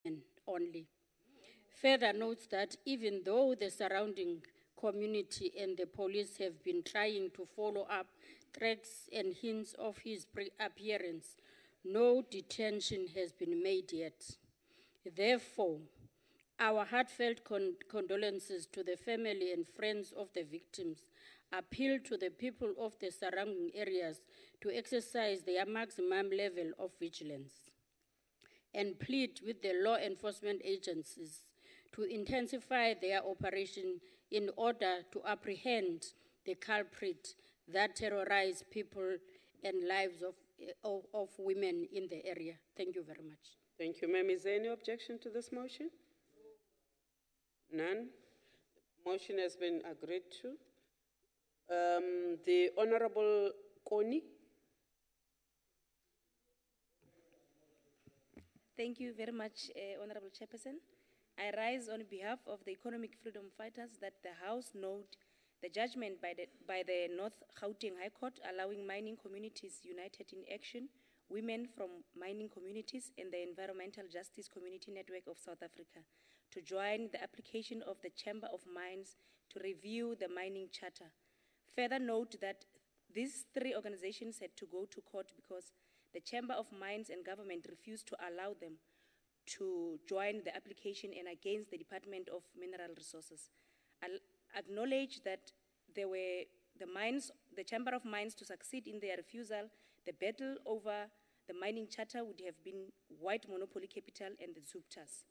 women only. Further notes that even though the surrounding community and the police have been trying to follow up tracks and hints of his pre-appearance, no detention has been made yet. Therefore, our heartfelt condolences to the family and friends of the victims, appeal to the people of the surrounding areas to exercise their maximum level of vigilance, and plead with the law enforcement agencies to intensify their operation in order to apprehend the culprit that terrorize people and lives of women in the area. Thank you very much. Thank you, ma'am. Is there any objection to this motion? None. Motion has been agreed to. The Honorable Koni. Thank you very much, Honorable Chairperson. I rise on behalf of the economic freedom fighters that the House note the judgment by the North Gauteng High Court allowing mining communities united in action, women from mining communities, and the Environmental Justice Community Network of South Africa to join the application of the Chamber of Mines to review the mining charter. Further note that these three organizations had to go to court because the Chamber of Mines and government refused to allow them to join the application and against the Department of Mineral Resources. I'll acknowledge that the Chamber of Mines to succeed in their refusal, the battle over the mining charter would have been white monopoly capital and the Zuptas.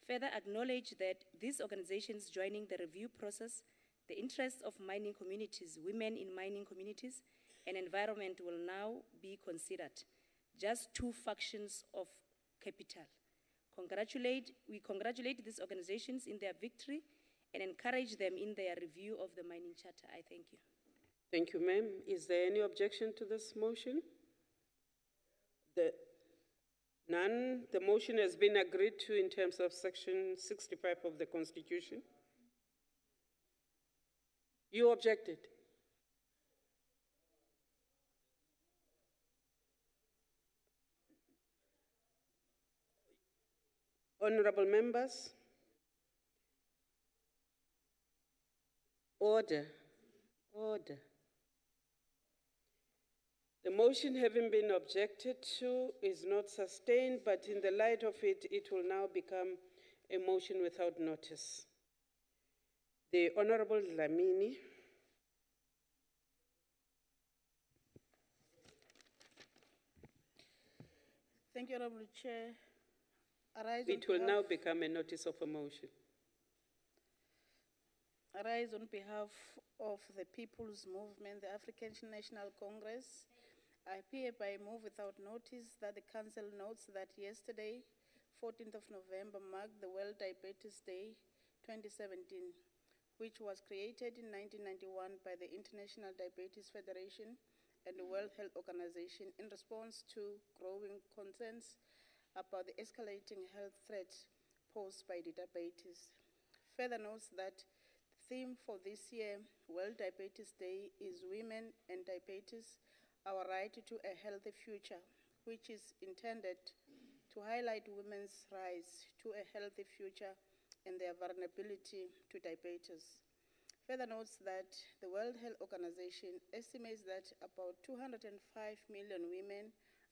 Further acknowledge that these organizations joining the review process, the interests of mining communities, women in mining communities, and environment will now be considered. Just two factions of capital. We congratulate these organizations in their victory and encourage them in their review of the mining charter. I thank you. Thank you, ma'am. Is there any objection to this motion? None. The motion has been agreed to in terms of Section 65 of the Constitution. You objected? Honorable members, order, order. The motion having been objected to is not sustained, but in the light of it, it will now become a motion without notice. The Honorable Lamini. Thank you, Honorable Chair. It will now become a notice of a motion. I rise on behalf of the People's Movement, the African National Congress. I hereby move without notice that the Council notes that yesterday, 14th of November, marked the World Diabetes Day 2017, which was created in 1991 by the International Diabetes Federation and the World Health Organization in response to growing concerns about the escalating health threat posed by diabetes. Further notes that the theme for this year, World Diabetes Day, is Women and Diabetes, Our Right to a Healthy Future, which is intended to highlight women's rise to a healthy future and their vulnerability to diabetes. Further notes that the World Health Organization estimates that about 205 million women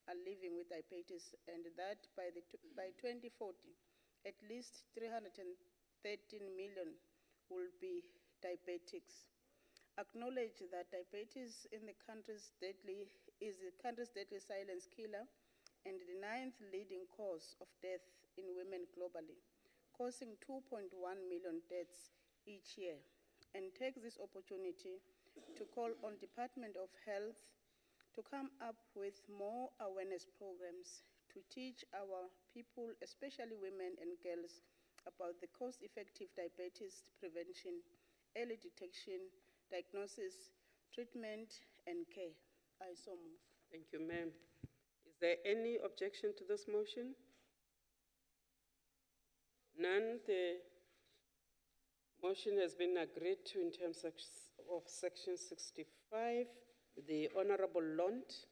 are living with diabetes, and that by 2040, at least 313 million will be diabetics. Acknowledge that diabetes is the country's deadly silent killer and the 9th leading cause of death in women globally, causing 2.1 million deaths each year, and takes this opportunity to call on Department of Health to come up with more awareness programs to teach our people, especially women and girls, about the cost-effective diabetes prevention, early detection, diagnosis, treatment, and care. I so move. Thank you, ma'am. Is there any objection to this motion? None. The motion has been agreed to in terms of Section 65. The Honorable Lont.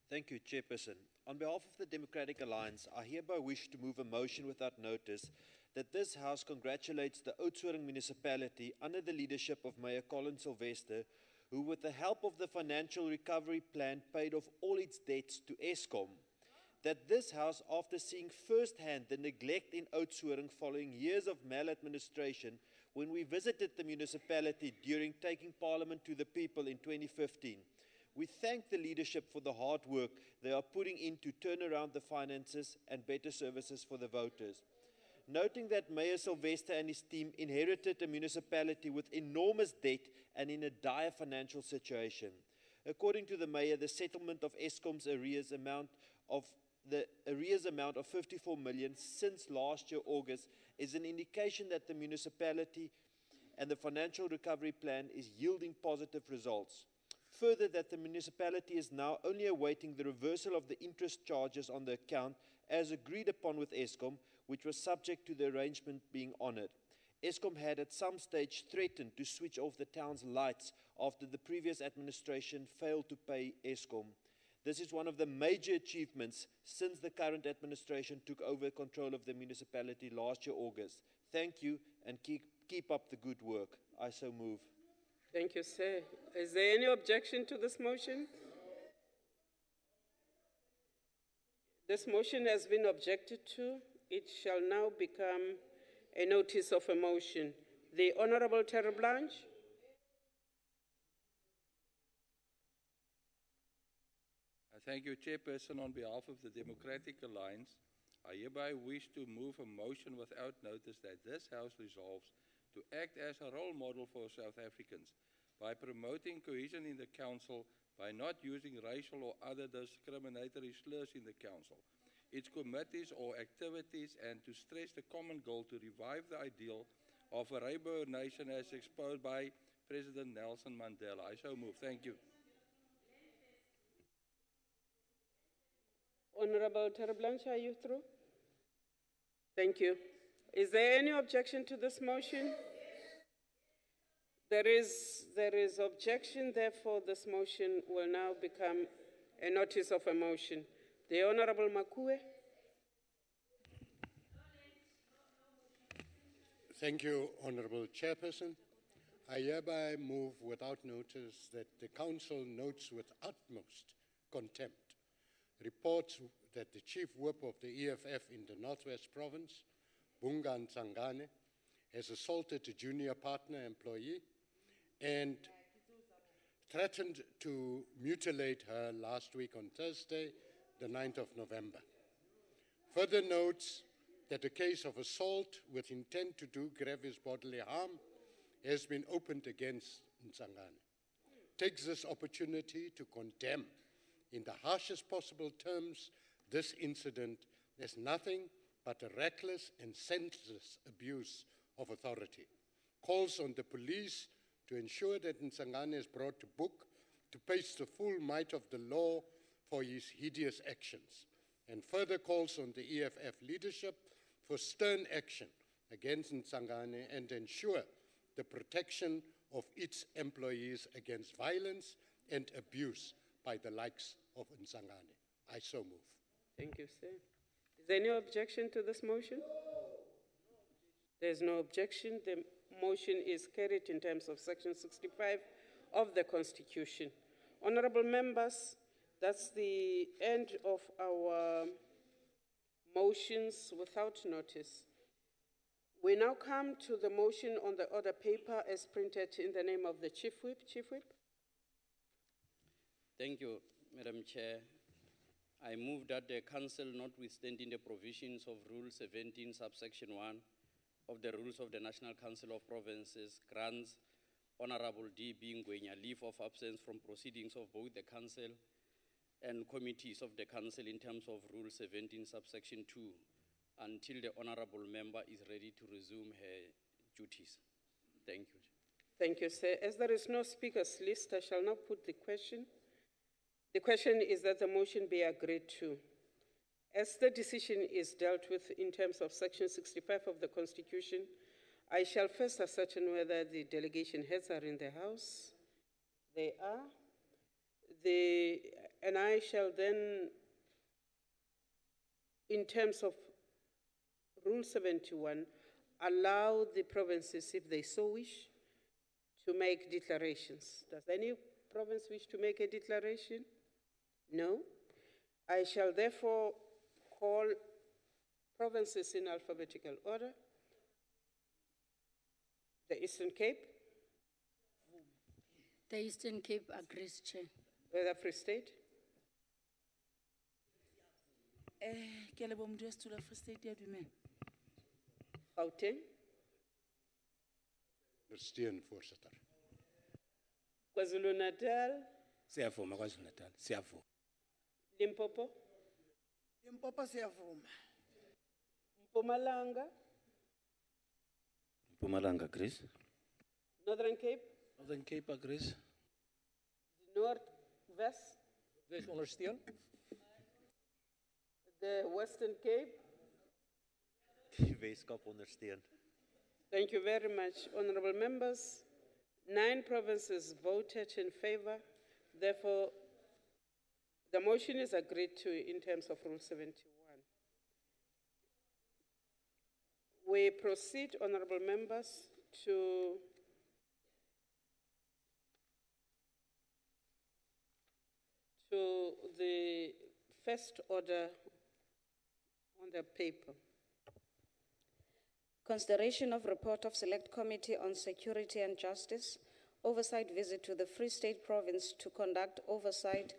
Thank you, Chairperson. On behalf of the Democratic Alliance, I hereby wish to move a motion without notice that this House congratulates the Oudtshoorn Municipality under the leadership of Mayor Colin Sylvester, who with the help of the Financial Recovery Plan paid off all its debts to Eskom. That this House, after seeing firsthand the neglect in Oudtshoorn following years of maladministration, when we visited the municipality during taking Parliament to the people in 2015, we thank the leadership for the hard work they are putting in to turn around the finances and better services for the voters. Noting that Mayor Sylvester and his team inherited a municipality with enormous debt and in a dire financial situation. According to the Mayor, the settlement of Eskom's arrears amount of 54 million since last year August is an indication that the municipality and the financial recovery plan is yielding positive results. Further, that the municipality is now only awaiting the reversal of the interest charges on the account as agreed upon with Eskom, which was subject to the arrangement being honoured. Eskom had at some stage threatened to switch off the town's lights after the previous administration failed to pay Eskom. This is one of the major achievements since the current administration took over control of the municipality last year August. Thank you and keep up the good work. I so move. Thank you, sir. Is there any objection to this motion? This motion has been objected to. It shall now become a notice of a motion. The Honourable Terry Blanche. Thank you, Chairperson. On behalf of the Democratic Alliance, I hereby wish to move a motion without notice that this House resolves to act as a role model for South Africans by promoting cohesion in the Council by not using racial or other discriminatory slurs in the Council, its committees or activities, and to stress the common goal to revive the ideal of a rainbow nation as exposed by President Nelson Mandela. I so move. Thank you. Honourable Terry Blanche, are you through? Thank you. Is there any objection to this motion? There is objection, therefore this motion will now become a notice of a motion. The Honourable Makue. Thank you, Honourable Chairperson. I hereby move without notice that the Council notes with utmost contempt reports that the Chief Whip of the EFF in the Northwest Province, Bunga Nsangane, has assaulted a junior partner employee and threatened to mutilate her last week on Thursday, the 9th of November. Further notes that a case of assault with intent to do grievous bodily harm has been opened against Nsangane. Takes this opportunity to condemn in the harshest possible terms this incident as nothing but a reckless and senseless abuse of authority. Calls on the police to ensure that Nsangane is brought to book to face the full might of the law for his hideous actions, and further calls on the EFF leadership for stern action against Nsangane and ensure the protection of its employees against violence and abuse by the likes of Nsangane. I so move. Thank you, sir. Is there any objection to this motion? There's no objection. The motion is carried in terms of Section 65 of the Constitution. Honourable members, that's the end of our motions without notice. We now come to the motion on the order paper as printed in the name of the Chief Whip. Chief Whip. Thank you, Madam Chair. I move that the Council, notwithstanding the provisions of Rule 17, subsection 1 of the Rules of the National Council of Provinces, grants Honourable D.B. Ngwenya leave of absence from proceedings of both the Council and committees of the Council in terms of Rule 17, subsection 2, until the Honourable Member is ready to resume her duties. Thank you. Thank you, sir. As there is no speakers list, I shall now put the question. The question is that the motion be agreed to. As the decision is dealt with in terms of Section 65 of the Constitution, I shall first ascertain whether the delegation heads are in the House. They are. And I shall then, in terms of Rule 71, allow the provinces, if they so wish, to make declarations. Does any province wish to make a declaration? No? I shall therefore call provinces in alphabetical order. The Eastern Cape, The Eastern Cape agrees, Chair. Weather Free State, Ke a leboha Modulasetulo wa Free State, ya dumela. Gauteng, Ondersteun, voorzitter. KwaZulu-Natal, Siyavuma KwaZulu-Natal, siyavuma. Limpopo, Limpopo siyavuma. Mpumalanga, Mpumalanga agrees. Northern Cape, Northern Cape agrees. Northwest, Wes ondersteun. the Western Cape. Weskaap ondersteun. Thank you very much, honorable members. 9 provinces voted in favor. Therefore, the motion is agreed to in terms of Rule 71. We proceed, honorable members, to the first order on the paper. Consideration of report of Select Committee on Security and Justice, oversight visit to the Free State Province to conduct oversight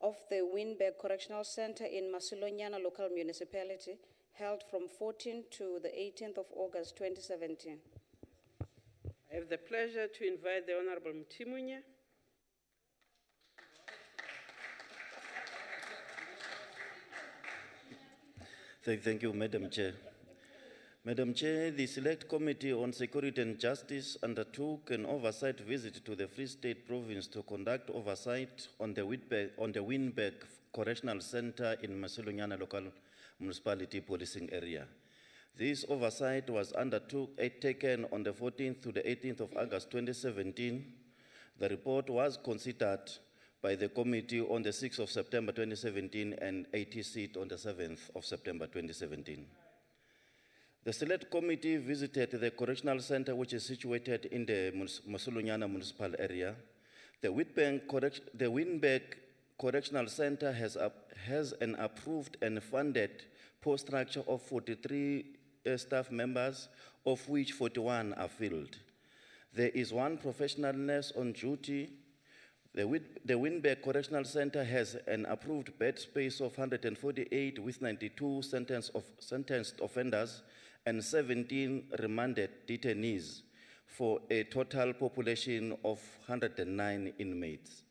of the Winburg Correctional Centre in Masilonyana Local Municipality, held from 14th to the 18th of August 2017. I have the pleasure to invite the Honorable Mtimunya. Thank you, Madam Chair. Madam Chair, the Select Committee on Security and Justice undertook an oversight visit to the Free State Province to conduct oversight on the Winburg Correctional Centre in Masilonyana Local Municipality policing area. This oversight was taken on the 14th to the 18th of August 2017. The report was considered by the committee on the 6th of September 2017 and ATC on the 7th of September 2017. The Select Committee visited the Correctional Centre, which is situated in the Masilonyana municipal area. The Winburg Correctional Centre has an approved and funded post structure of 43 staff members, of which 41 are filled. There is 1 professional nurse on duty. The Winburg Correctional Centre has an approved bed space of 148 with 92 sentenced offenders and 17 remanded detainees for a total population of 109 inmates.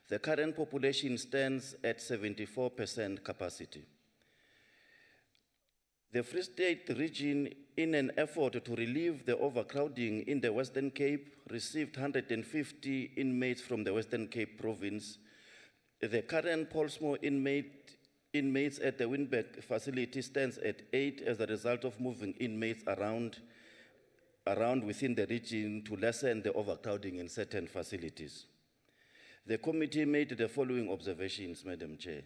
The current population stands at 74% capacity. The Free State region, in an effort to relieve the overcrowding in the Western Cape, received 150 inmates from the Western Cape province. The current Polsmo inmates at the Winburg facility stands at 8 as a result of moving inmates around within the region to lessen the overcrowding in certain facilities. The committee made the following observations, Madam Chair: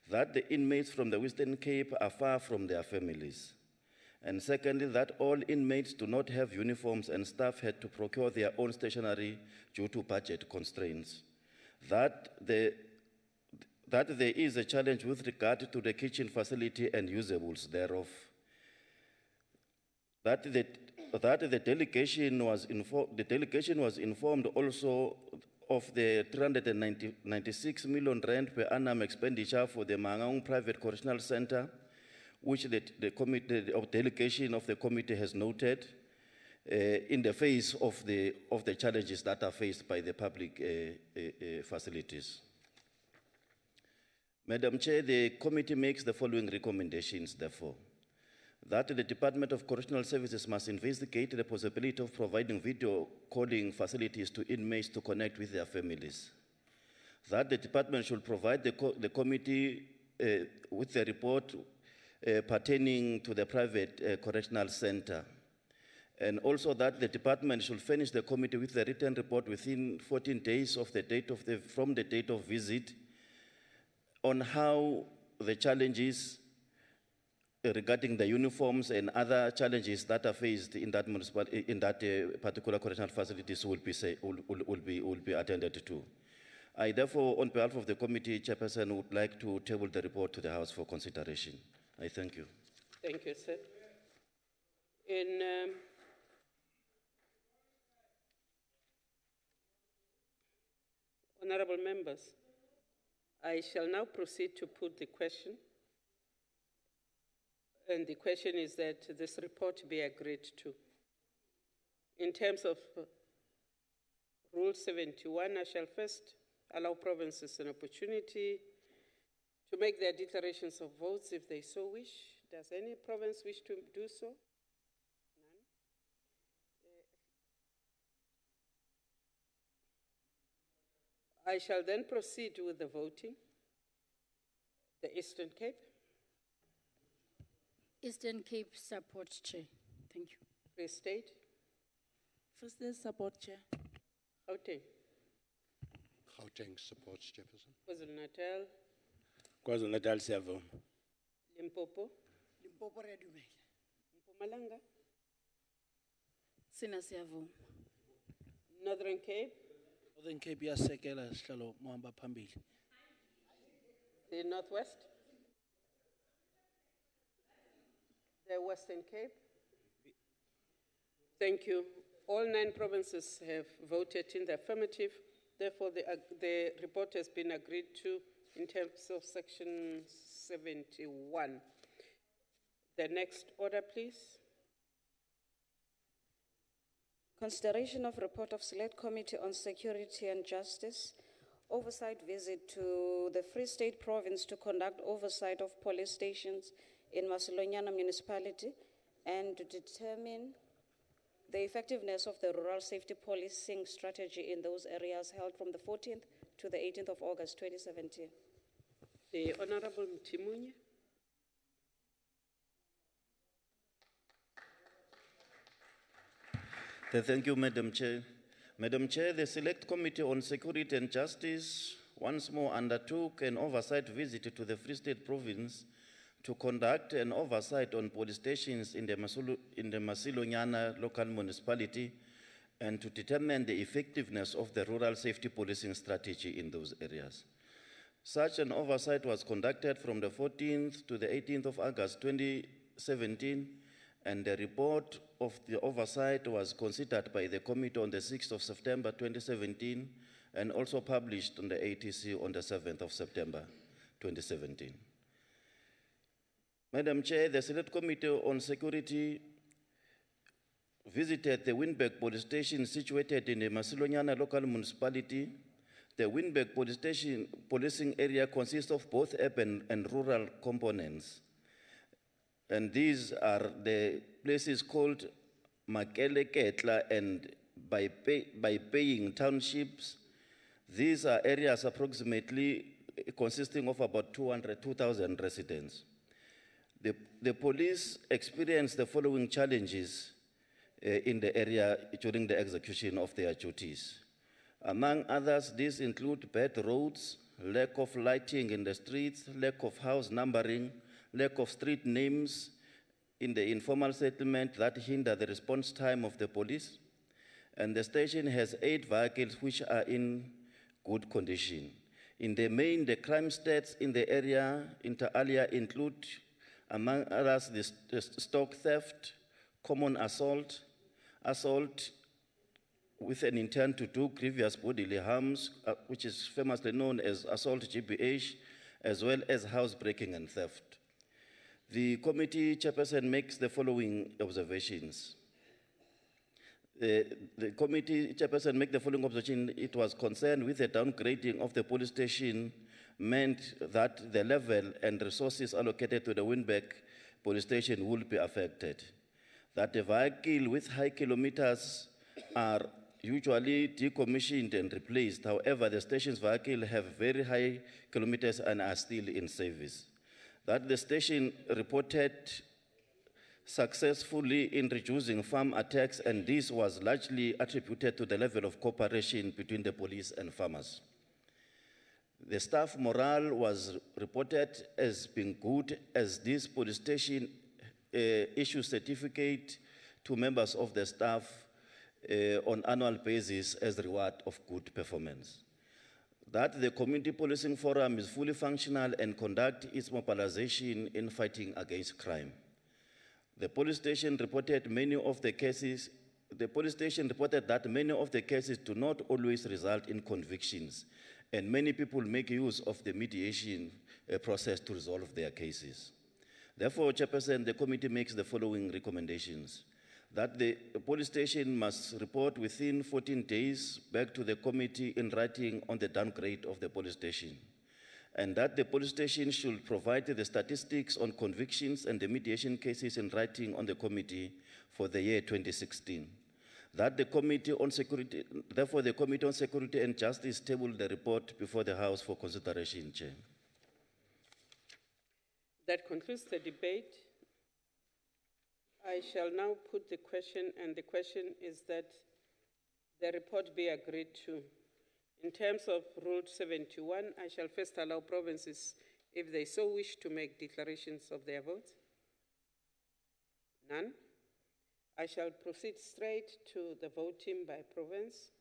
that the inmates from the Western Cape are far from their families. And secondly, that all inmates do not have uniforms and staff had to procure their own stationery due to budget constraints. That there is a challenge with regard to the kitchen facility and usables thereof. That the delegation was informed also of the 396 million rand per annum expenditure for the Mangaung Private Correctional Centre, which the delegation of the committee has noted in the face of the challenges that are faced by the public facilities. Madam Chair, the committee makes the following recommendations, therefore: that the Department of Correctional Services must investigate the possibility of providing video calling facilities to inmates to connect with their families. That the department should provide the committee with the report pertaining to the private correctional center. And also that the department should furnish the committee with the written report within 14 days of from the date of visit, on how the challenges regarding the uniforms and other challenges that are faced in that particular correctional facilities will be attended to. I therefore, on behalf of the committee chairperson, would like to table the report to the House for consideration. I thank you. Thank you, sir. Honorable members, I shall now proceed to put the question. And the question is that this report be agreed to. In terms of Rule 71, I shall first allow provinces an opportunity to make their declarations of votes if they so wish. Does any province wish to do so? None. I shall then proceed with the voting. The Eastern Cape. Eastern Cape support, Chair. Thank you. Free State. Free State support, Chair. Gauteng. Gauteng supports, Chairperson. KwaZulu-Natal. KwaZulu-Natal siyavuma. Limpopo. Limpopo re dumela. Mpumalanga. Sina siyavuma. Northern Cape. Northern Cape yasekela sihlalo muhamba phambili. The Northwest. The Western Cape. Thank you. All 9 provinces have voted in the affirmative. Therefore, the report has been agreed to in terms of Section 71. The next order, please. Consideration of report of Select Committee on Security and Justice, oversight visit to the Free State Province to conduct oversight of police stations in Masilonyana Municipality and to determine the effectiveness of the rural safety policing strategy in those areas, held from the 14th to the 18th of August 2017. The Honorable Mtimunye. Thank you, Madam Chair. Madam Chair, the Select Committee on Security and Justice once more undertook an oversight visit to the Free State Province to conduct an oversight on police stations in the Masilonyana Local Municipality and to determine the effectiveness of the rural safety policing strategy in those areas. Such an oversight was conducted from the 14th to the 18th of August 2017, and the report of the oversight was considered by the committee on the 6th of September 2017 and also published on the ATC on the 7th of September 2017. Madam Chair, the Select Committee on Security visited the Winburg Police Station situated in the Masilonyana Local Municipality. The Winburg Police Station policing area consists of both urban and rural components. And these are the places called Makele Ketla and by paying townships. These are areas approximately consisting of about 2,000 residents. The police experienced the following challenges in the area during the execution of their duties. Among others, these include bad roads, lack of lighting in the streets, lack of house numbering, lack of street names in the informal settlement that hinder the response time of the police. And the station has 8 vehicles which are in good condition. In the main, the crime stats in the area inter alia include, among others, the stock theft, common assault, assault with an intent to do grievous bodily harms, which is famously known as assault GBH, as well as housebreaking and theft. The committee chairperson makes the following observations. The committee chairperson makes the following observation. It was concerned with the downgrading of the police station meant that the level and resources allocated to the Winburg police station would be affected. That the vehicle with high kilometers are usually decommissioned and replaced. However, the station's vehicles have very high kilometers and are still in service. That the station reported successfully in reducing farm attacks, and this was largely attributed to the level of cooperation between the police and farmers. The staff morale was reported as being good, as this police station issues certificate to members of the staff on annual basis as reward of good performance. That the Community Policing Forum is fully functional and conduct its mobilization in fighting against crime. The police station reported that many of the cases do not always result in convictions, and many people make use of the mediation process to resolve their cases. Therefore, Chairperson, the committee makes the following recommendations: that the police station must report within 14 days back to the committee in writing on the downgrade of the police station, and that the police station should provide the statistics on convictions and the mediation cases in writing on the committee for the year 2016. That the Committee on Security, therefore the Committee on Security and Justice tabled the report before the House for consideration, Chair. That concludes the debate. I shall now put the question, and the question is that the report be agreed to. In terms of Rule 71, I shall first allow provinces, if they so wish, to make declarations of their votes. None. I shall proceed straight to the voting by province,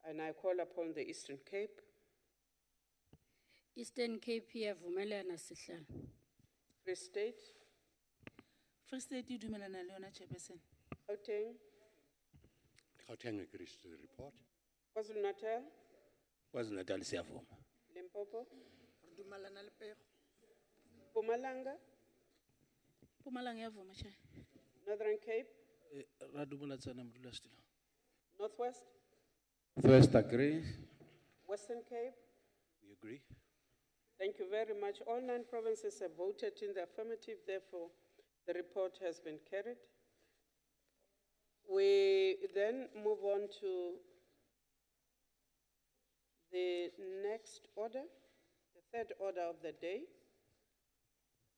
and I call upon the Eastern Cape. Eastern Cape iyavumelana sihlalo. Free State. Free State idumelana le yona Chairperson. Gauteng. Gauteng agrees to the report. KwaZulu-Natal. KwaZulu-Natal siyavuma. Limpopo. Mpumalanga. Mpumalanga iyavuma Chair. Northern Cape. Northwest. First agree. Western Cape. We agree. Thank you very much. All 9 provinces have voted in the affirmative, therefore the report has been carried. We then move on to the next order, the third order of the day.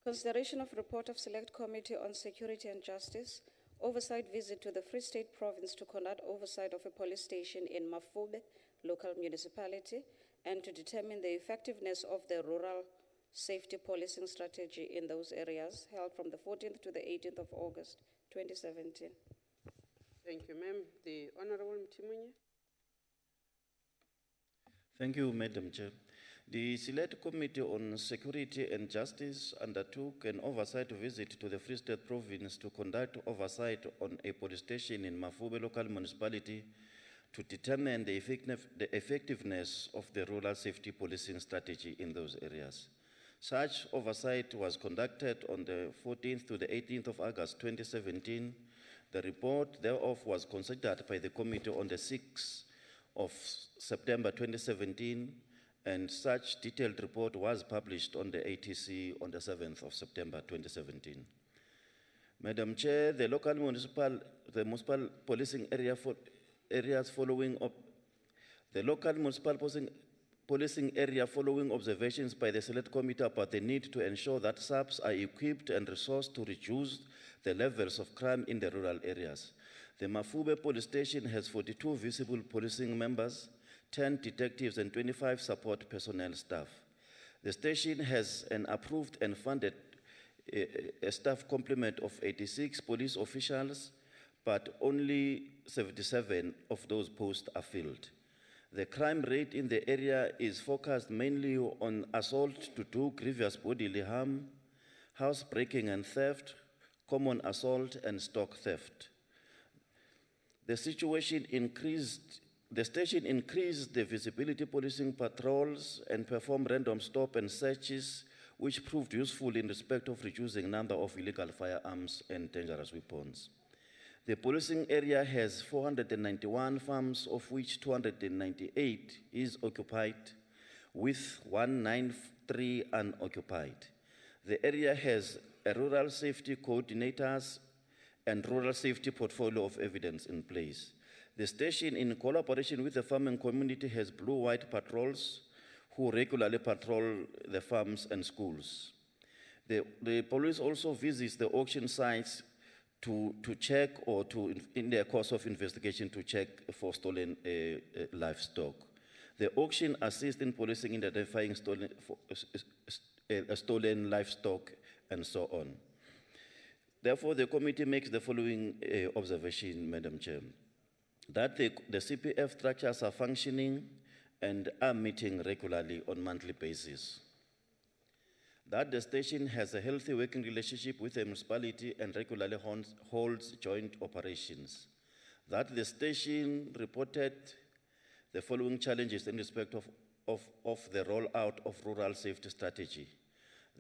Consideration of report of Select Committee on Security and Justice, oversight visit to the Free State Province to conduct oversight of a police station in Mafube Local Municipality and to determine the effectiveness of the rural safety policing strategy in those areas, held from the 14th to the 18th of August, 2017. Thank you, ma'am. The Honorable Mtimunye. Thank you, Madam Chair. The Select Committee on Security and Justice undertook an oversight visit to the Free State Province to conduct oversight on a police station in Mafube Local Municipality to determine the effectiveness of the rural safety policing strategy in those areas. Such oversight was conducted on the 14th to the 18th of August 2017. The report thereof was considered by the committee on the 6th of September 2017, and such detailed report was published on the ATC on the 7th of September 2017. Madam Chair, the municipal policing area areas following up, the local municipal policing area following observations by the Select Committee about the need to ensure that SAPs are equipped and resourced to reduce the levels of crime in the rural areas. The Mafube police station has 42 visible policing members, 10 detectives and 25 support personnel staff. The station has an approved and funded a staff complement of 86 police officials, but only 77 of those posts are filled. The crime rate in the area is focused mainly on assault to do grievous bodily harm, housebreaking and theft, common assault and stock theft. The station increased the visibility policing patrols and performed random stop and searches, which proved useful in respect of reducing number of illegal firearms and dangerous weapons. The policing area has 491 farms, of which 298 is occupied, with 193 unoccupied. The area has a rural safety coordinators and rural safety portfolio of evidence in place. The station, in collaboration with the farming community, has blue-white patrols who regularly patrol the farms and schools. The police also visits the auction sites to check or in their course of investigation to check for stolen livestock. The auction assists in policing and identifying stolen livestock and so on. Therefore, the committee makes the following observation, Madam Chair, that the CPF structures are functioning and are meeting regularly on a monthly basis. That the station has a healthy working relationship with the municipality and regularly holds joint operations. That the station reported the following challenges in respect of the rollout of rural safety strategy.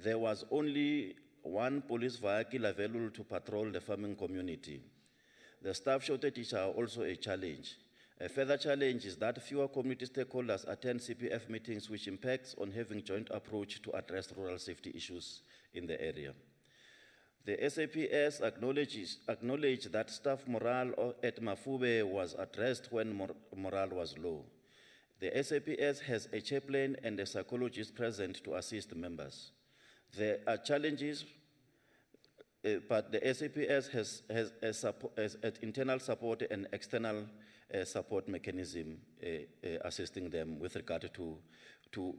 There was only one police vehicle available to patrol the farming community. The staff shortages are also a challenge. A further challenge is that fewer community stakeholders attend CPF meetings, which impacts on having joint approach to address rural safety issues in the area. The SAPS acknowledge that staff morale at Mafube was addressed when morale was low. The SAPS has a chaplain and a psychologist present to assist members. There are challenges, but the SAPS has internal support and external support mechanism assisting them with regard to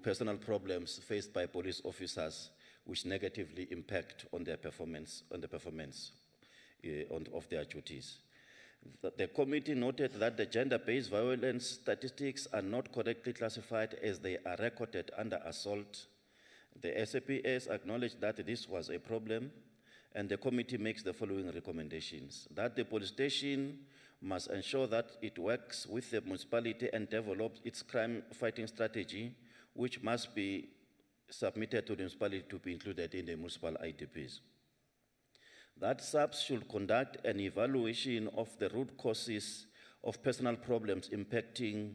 personal problems faced by police officers, which negatively impact on their performance, of their duties. The committee noted that the gender-based violence statistics are not correctly classified as they are recorded under assault. The SAPS acknowledged that this was a problem, and the committee makes the following recommendations: that the police station must ensure that it works with the municipality and develops its crime-fighting strategy, which must be submitted to the municipality to be included in the municipal IDPs. That SAPS should conduct an evaluation of the root causes of personal problems impacting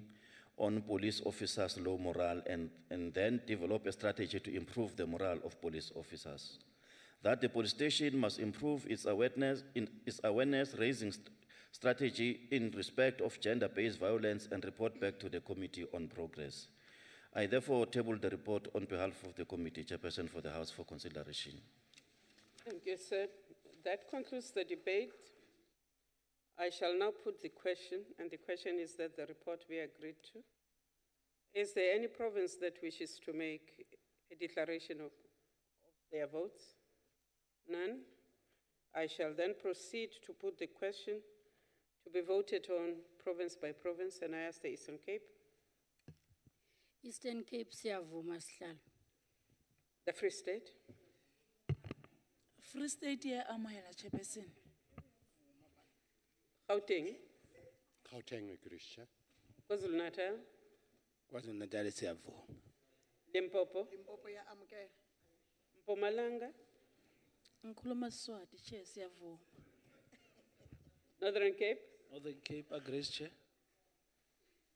on police officers' low morale and then develop a strategy to improve the morale of police officers. That the police station must improve its awareness-raising strategy in respect of gender-based violence and report back to the committee on progress. I therefore table the report on behalf of the committee chairperson for the House for consideration. Thank you, sir. That concludes the debate. I shall now put the question, and the question is that the report be agreed to. Is there any province that wishes to make a declaration of their votes? None. I shall then proceed to put the question to be voted on province by province, and I ask the Eastern Cape. Eastern Cape siyavuma sihlalo. The Free State. Free State ya amohela chairperson. Gauteng. Gauteng agrees, Chair. KwaZulu-Natal. KwaZulu-Natal siyavuma. Limpopo. Limpopo ya amukela. Mpumalanga. Ngikhuluma Swati chair siyavuma. Northern Cape. Northern Cape agrees, Chair.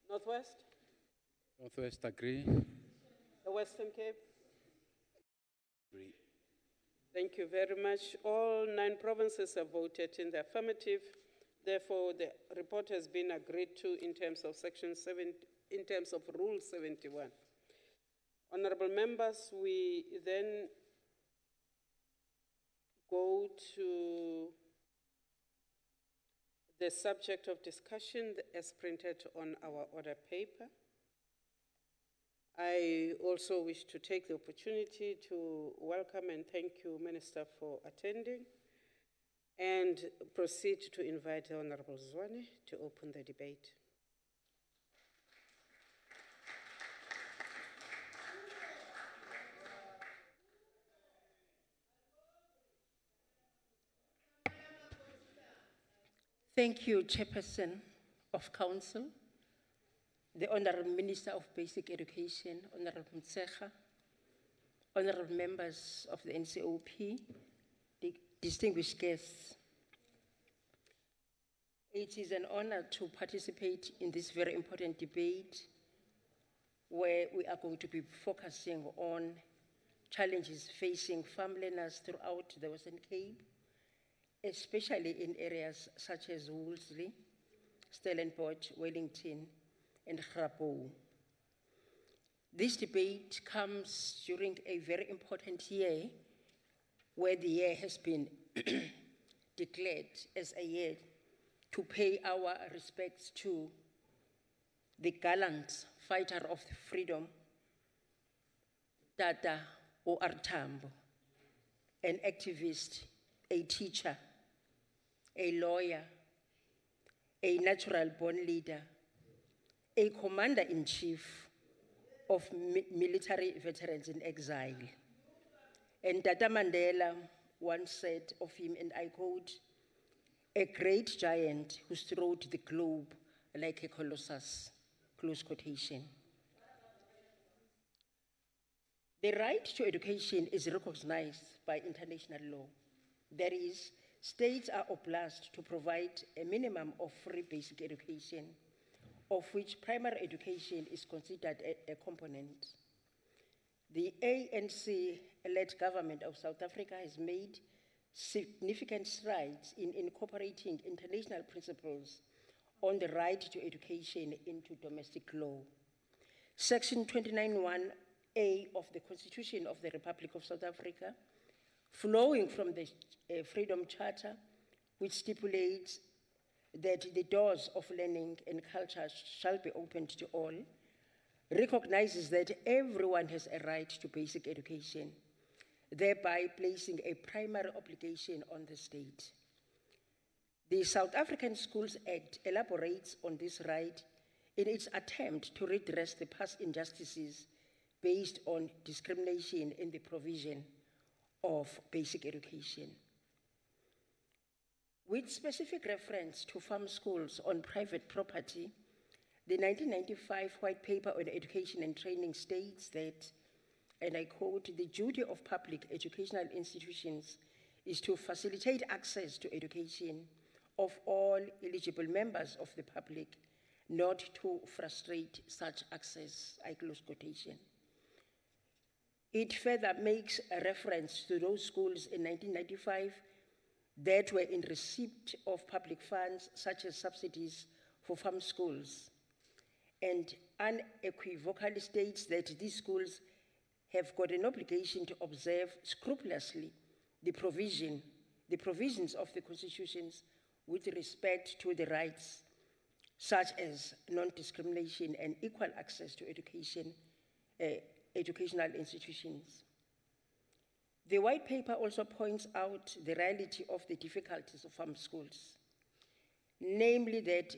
Northwest. Northwest agree. The Western Cape. Agree. Thank you very much. All 9 provinces have voted in the affirmative. Therefore, the report has been agreed to in terms of Section 7, in terms of Rule 71. Honorable members, we then go to the subject of discussion as printed on our order paper. I also wish to take the opportunity to welcome and thank you, Minister, for attending, and proceed to invite the Honorable Zwane to open the debate. Thank you, Chairperson of Council, the Honorable Minister of Basic Education, Honorable Mtsecha, honorable members of the NCOP, the distinguished guests. It is an honor to participate in this very important debate where we are going to be focusing on challenges facing farm learners throughout the Western Cape, especially in areas such as Woolsley, Stellenbosch, Wellington, and Grabouw. This debate comes during a very important year where the year has been declared as a year to pay our respects to the gallant fighter of freedom, Tata O.R. Tambo, an activist, a teacher, a lawyer, a natural-born leader, a commander-in-chief of military veterans in exile. And Tata Mandela once said of him, and I quote, "A great giant who strode the globe like a colossus," close quotation. The right to education is recognized by international law. That is, states are obliged to provide a minimum of free basic education, of which primary education is considered a component. The ANC-led government of South Africa has made significant strides in incorporating international principles on the right to education into domestic law. Section 29(1)A of the Constitution of the Republic of South Africa, flowing from the Freedom Charter, which stipulates that the doors of learning and culture shall be opened to all, recognizes that everyone has a right to basic education, thereby placing a primary obligation on the state. The South African Schools Act elaborates on this right in its attempt to redress the past injustices based on discrimination in the provision of basic education. With specific reference to farm schools on private property, the 1995 White Paper on Education and Training states that, and I quote, "The duty of public educational institutions is to facilitate access to education of all eligible members of the public, not to frustrate such access," I close quotation. It further makes a reference to those schools in 1995 that were in receipt of public funds, such as subsidies for farm schools, and unequivocally states that these schools have got an obligation to observe scrupulously the provisions of the constitutions with respect to the rights, such as non-discrimination and equal access to education, educational institutions. The white paper also points out the reality of the difficulties of farm schools, namely that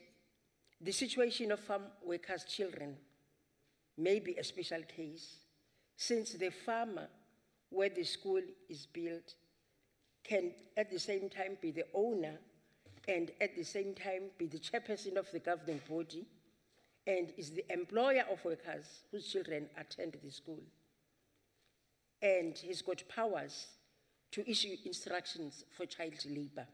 the situation of farm workers' children may be a special case, since the farmer where the school is built can at the same time be the owner and at the same time be the chairperson of the governing body and is the employer of workers whose children attend the school, and has got powers to issue instructions for child labor.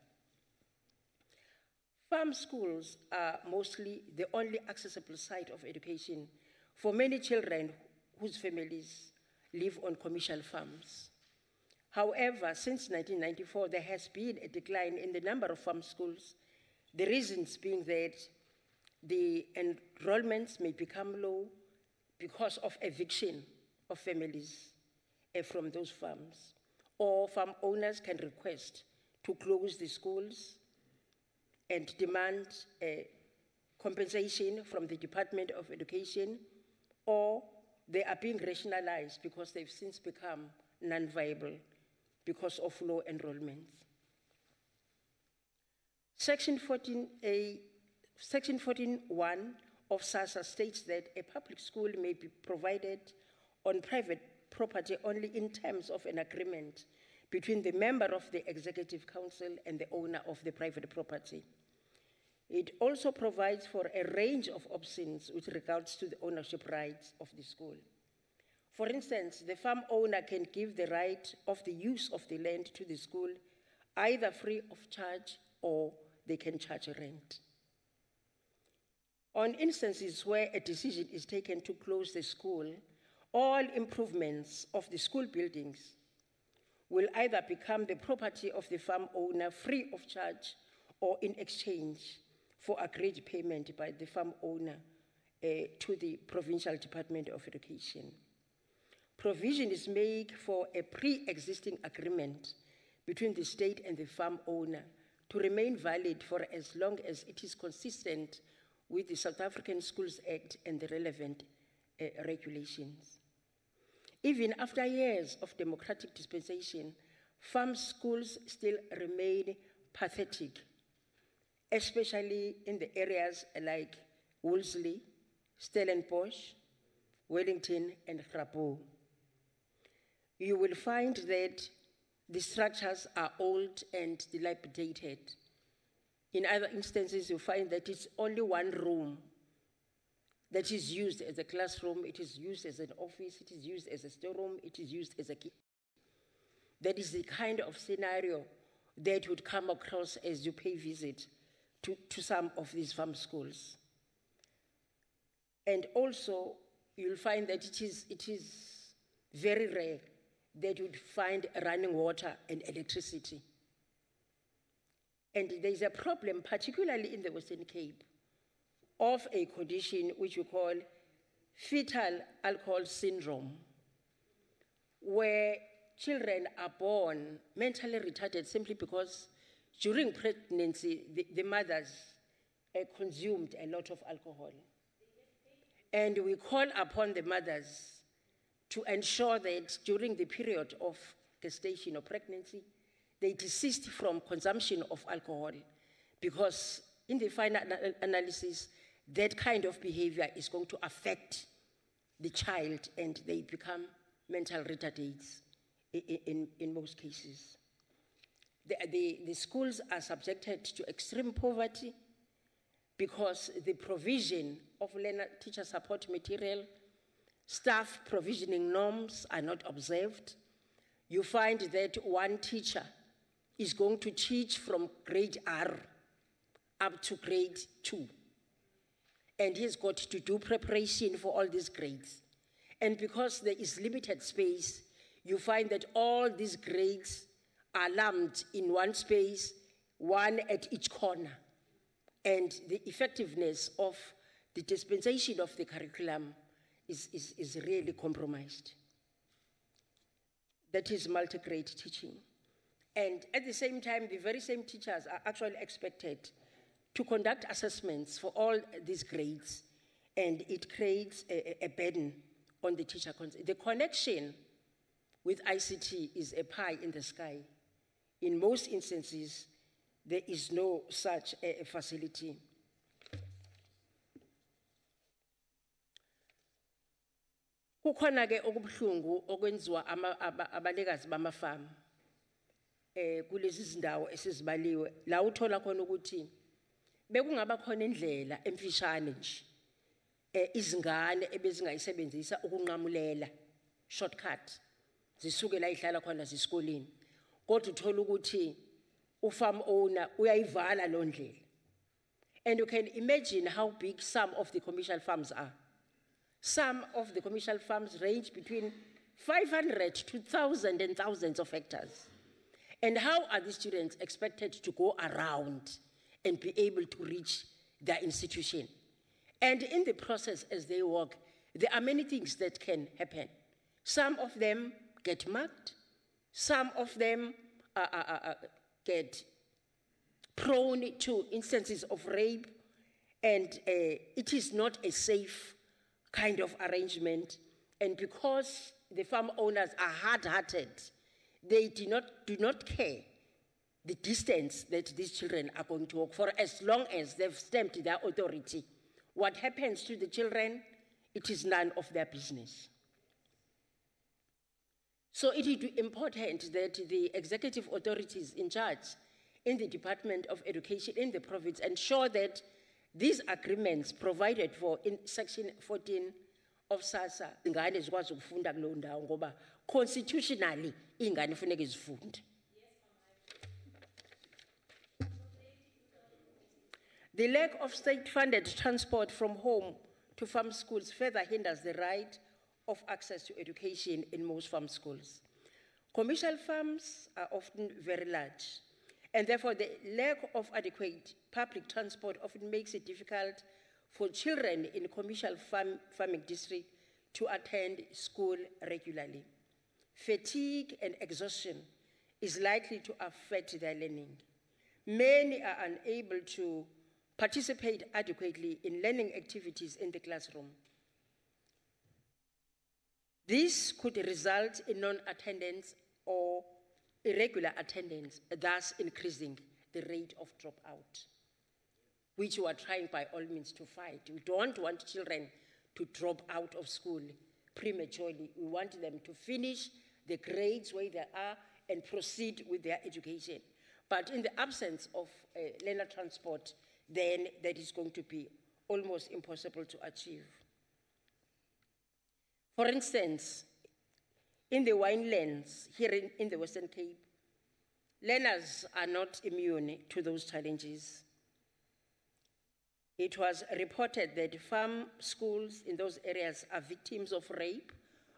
Farm schools are mostly the only accessible site of education for many children whose families live on commercial farms. However, since 1994, there has been a decline in the number of farm schools, the reasons being that the enrollments may become low because of eviction of families from those farms, or farm owners can request to close the schools and demand compensation from the Department of Education, or they are being rationalized because they've since become non-viable because of low enrollments. Section 14(1) of SASSA states that a public school may be provided on private property only in terms of an agreement between the member of the Executive Council and the owner of the private property. It also provides for a range of options with regards to the ownership rights of the school. For instance, the farm owner can give the right of the use of the land to the school either free of charge or they can charge a rent. On instances where a decision is taken to close the school, all improvements of the school buildings will either become the property of the farm owner free of charge or in exchange for agreed payment by the farm owner to the Provincial Department of Education. Provision is made for a pre-existing agreement between the state and the farm owner to remain valid for as long as it is consistent with the South African Schools Act and the relevant regulations. Even after years of democratic dispensation, farm schools still remain pathetic, especially in the areas like Wolseley, Stellenbosch, Wellington, and Grabo. You will find that the structures are old and dilapidated. In other instances, you find that it's only one room that is used as a classroom, it is used as an office, it is used as a storeroom, it is used as a kitchen. That is the kind of scenario that would come across as you pay visit to some of these farm schools. And also, you'll find that it is very rare that you'd find running water and electricity. And there's a problem, particularly in the Western Cape, of a condition which we call fetal alcohol syndrome, where children are born mentally retarded simply because during pregnancy, the mothers consumed a lot of alcohol. And we call upon the mothers to ensure that during the period of gestation or pregnancy, they desist from consumption of alcohol, because in the final analysis, that kind of behavior is going to affect the child and they become mental retardates in most cases. The schools are subjected to extreme poverty because the provision of teacher support material, staff provisioning norms are not observed. You find that one teacher is going to teach from grade R up to grade 2. And he's got to do preparation for all these grades. And because there is limited space, you find that all these grades are lumped in one space, one at each corner. And the effectiveness of the dispensation of the curriculum is really compromised. That is multi-grade teaching. And at the same time, the very same teachers are actually expected to conduct assessments for all these grades, and it creates a burden on the teacher. The connection with ICT is a pie in the sky. In most instances, there is no such a facility. Kukhona ke okubuhlungu okwenziwa abalekazi bamafama kulezi zindawo esizibaliwe la uthola khona ukuthi bekungaba khona indlela emfishane nje izingane ebezingayisebenzisa ukunqamulela shortcut zisuke la ihlala khona zisikoleni, kodwa uthola ukuthi ufarm owner uyayivala lo ndlela. And you can imagine how big some of the commercial farms are. Some of the commercial farms range between 500 to thousands and thousands of hectares. And how are the students expected to go around and be able to reach their institution? And in the process, as they walk, there are many things that can happen. Some of them get mugged. Some of them get prone to instances of rape. And it is not a safe kind of arrangement. And because the farm owners are hard-hearted, they do not care the distance that these children are going to walk for as long as they've stamped their authority. What happens to the children, it is none of their business. So it is important that the executive authorities in charge in the Department of Education in the province ensure that these agreements provided for in Section 14 of SASSA, ingane zikwazi ukufunda kulo ndawo ngoba constitutionally ingane kufanele zifunde. The lack of state-funded transport from home to farm schools further hinders the right of access to education in most farm schools. Commercial farms are often very large, and therefore the lack of adequate public transport often makes it difficult for children in commercial farming district to attend school regularly. Fatigue and exhaustion is likely to affect their learning. Many are unable to participate adequately in learning activities in the classroom. This could result in non-attendance or irregular attendance, thus increasing the rate of dropout, which we are trying by all means to fight. We don't want children to drop out of school prematurely. We want them to finish the grades where they are and proceed with their education. But in the absence of learner transport, then that is going to be almost impossible to achieve. For instance, in the winelands here in the Western Cape, learners are not immune to those challenges. It was reported that farm schools in those areas are victims of rape,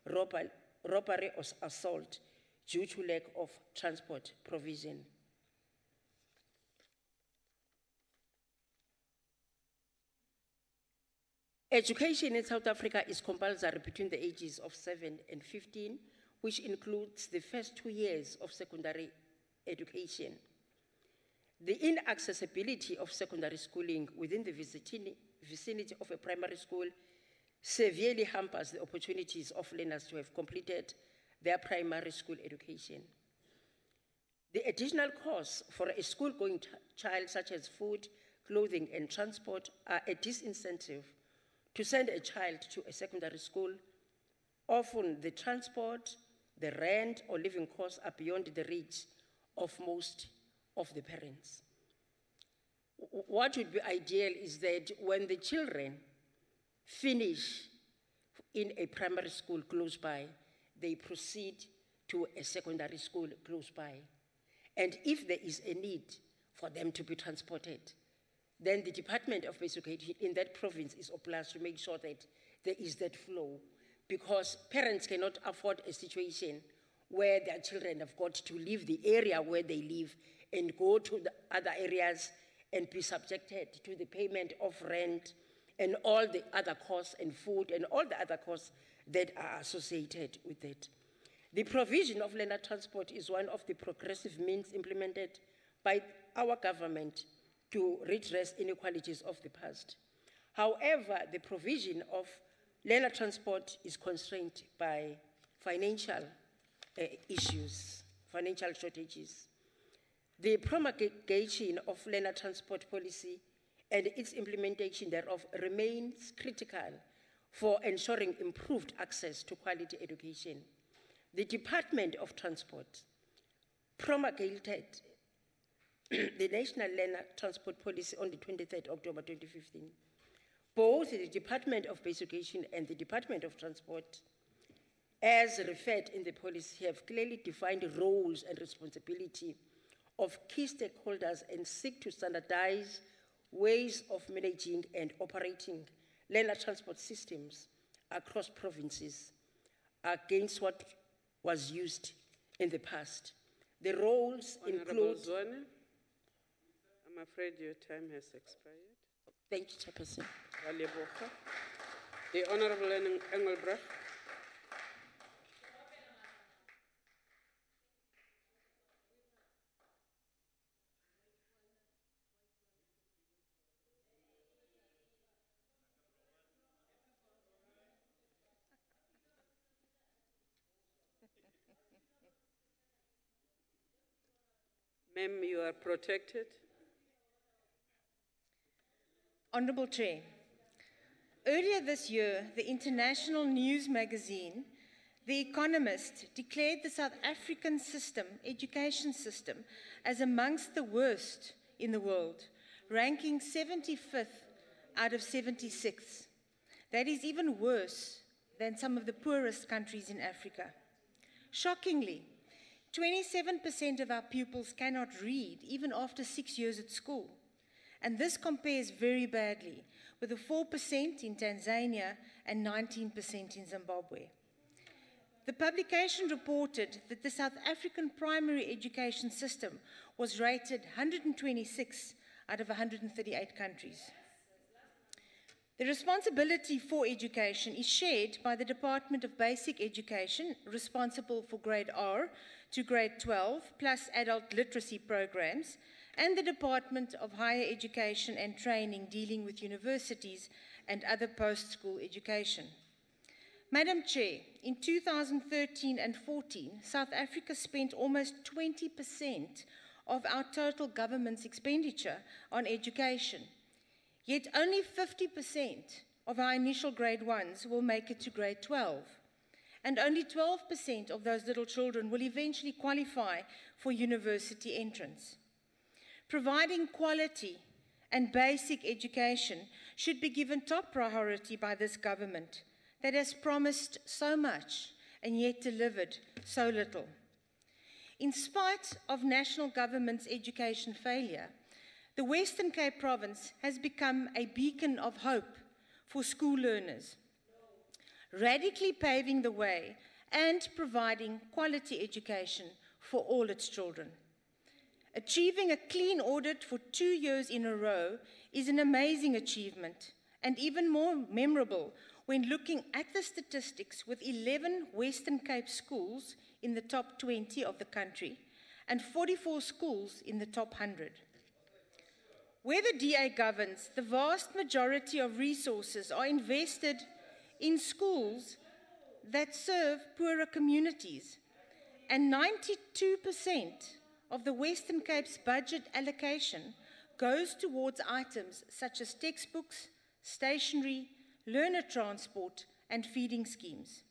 robbery or assault due to lack of transport provision. Education in South Africa is compulsory between the ages of 7 and 15, which includes the first 2 years of secondary education. The inaccessibility of secondary schooling within the vicinity of a primary school severely hampers the opportunities of learners to have completed their primary school education. The additional costs for a school-going child, such as food, clothing, and transport, are a disincentive to send a child to a secondary school. Often the transport, the rent, or living costs are beyond the reach of most of the parents. What would be ideal is that when the children finish in a primary school close by, they proceed to a secondary school close by. And if there is a need for them to be transported, then the Department of Basic Education in that province is obliged to make sure that there is that flow, because parents cannot afford a situation where their children have got to leave the area where they live and go to the other areas and be subjected to the payment of rent and all the other costs and food and all the other costs that are associated with it. The provision of learner transport is one of the progressive means implemented by our government to redress inequalities of the past. However, the provision of learner transport is constrained by financial issues, financial shortages. The promulgation of learner transport policy and its implementation thereof remains critical for ensuring improved access to quality education. The Department of Transport promulgated the National Learner Transport Policy on the 23rd October 2015. Both the Department of Basic Education and the Department of Transport, as referred in the policy, have clearly defined roles and responsibility of key stakeholders and seek to standardize ways of managing and operating learner transport systems across provinces against what was used in the past. The roles include... Zwane, I'm afraid your time has expired. Thank you, Chairperson. The Honorable Engelbrecht. Ma'am, you are protected. Honorable Chair, earlier this year, the international news magazine, The Economist, declared the South African education system, as amongst the worst in the world, ranking 75th out of 76. That is even worse than some of the poorest countries in Africa. Shockingly, 27% of our pupils cannot read even after 6 years at school. And this compares very badly with a 4% in Tanzania and 19% in Zimbabwe. The publication reported that the South African primary education system was rated 126 out of 138 countries. The responsibility for education is shared by the Department of Basic Education, responsible for grade R to grade 12, plus adult literacy programs, and the Department of Higher Education and Training, dealing with universities and other post-school education. Madam Chair, in 2013 and 14, South Africa spent almost 20% of our total government's expenditure on education. Yet only 50% of our initial grade 1s will make it to grade 12. And only 12% of those little children will eventually qualify for university entrance. Providing quality and basic education should be given top priority by this government that has promised so much and yet delivered so little. In spite of national government's education failure, the Western Cape province has become a beacon of hope for school learners, radically paving the way and providing quality education for all its children. Achieving a clean audit for 2 years in a row is an amazing achievement, and even more memorable when looking at the statistics with 11 Western Cape schools in the top 20 of the country and 44 schools in the top 100. Where the DA governs, the vast majority of resources are invested in schools that serve poorer communities, and 92% of the Western Cape's budget allocation goes towards items such as textbooks, stationery, learner transport, and feeding schemes.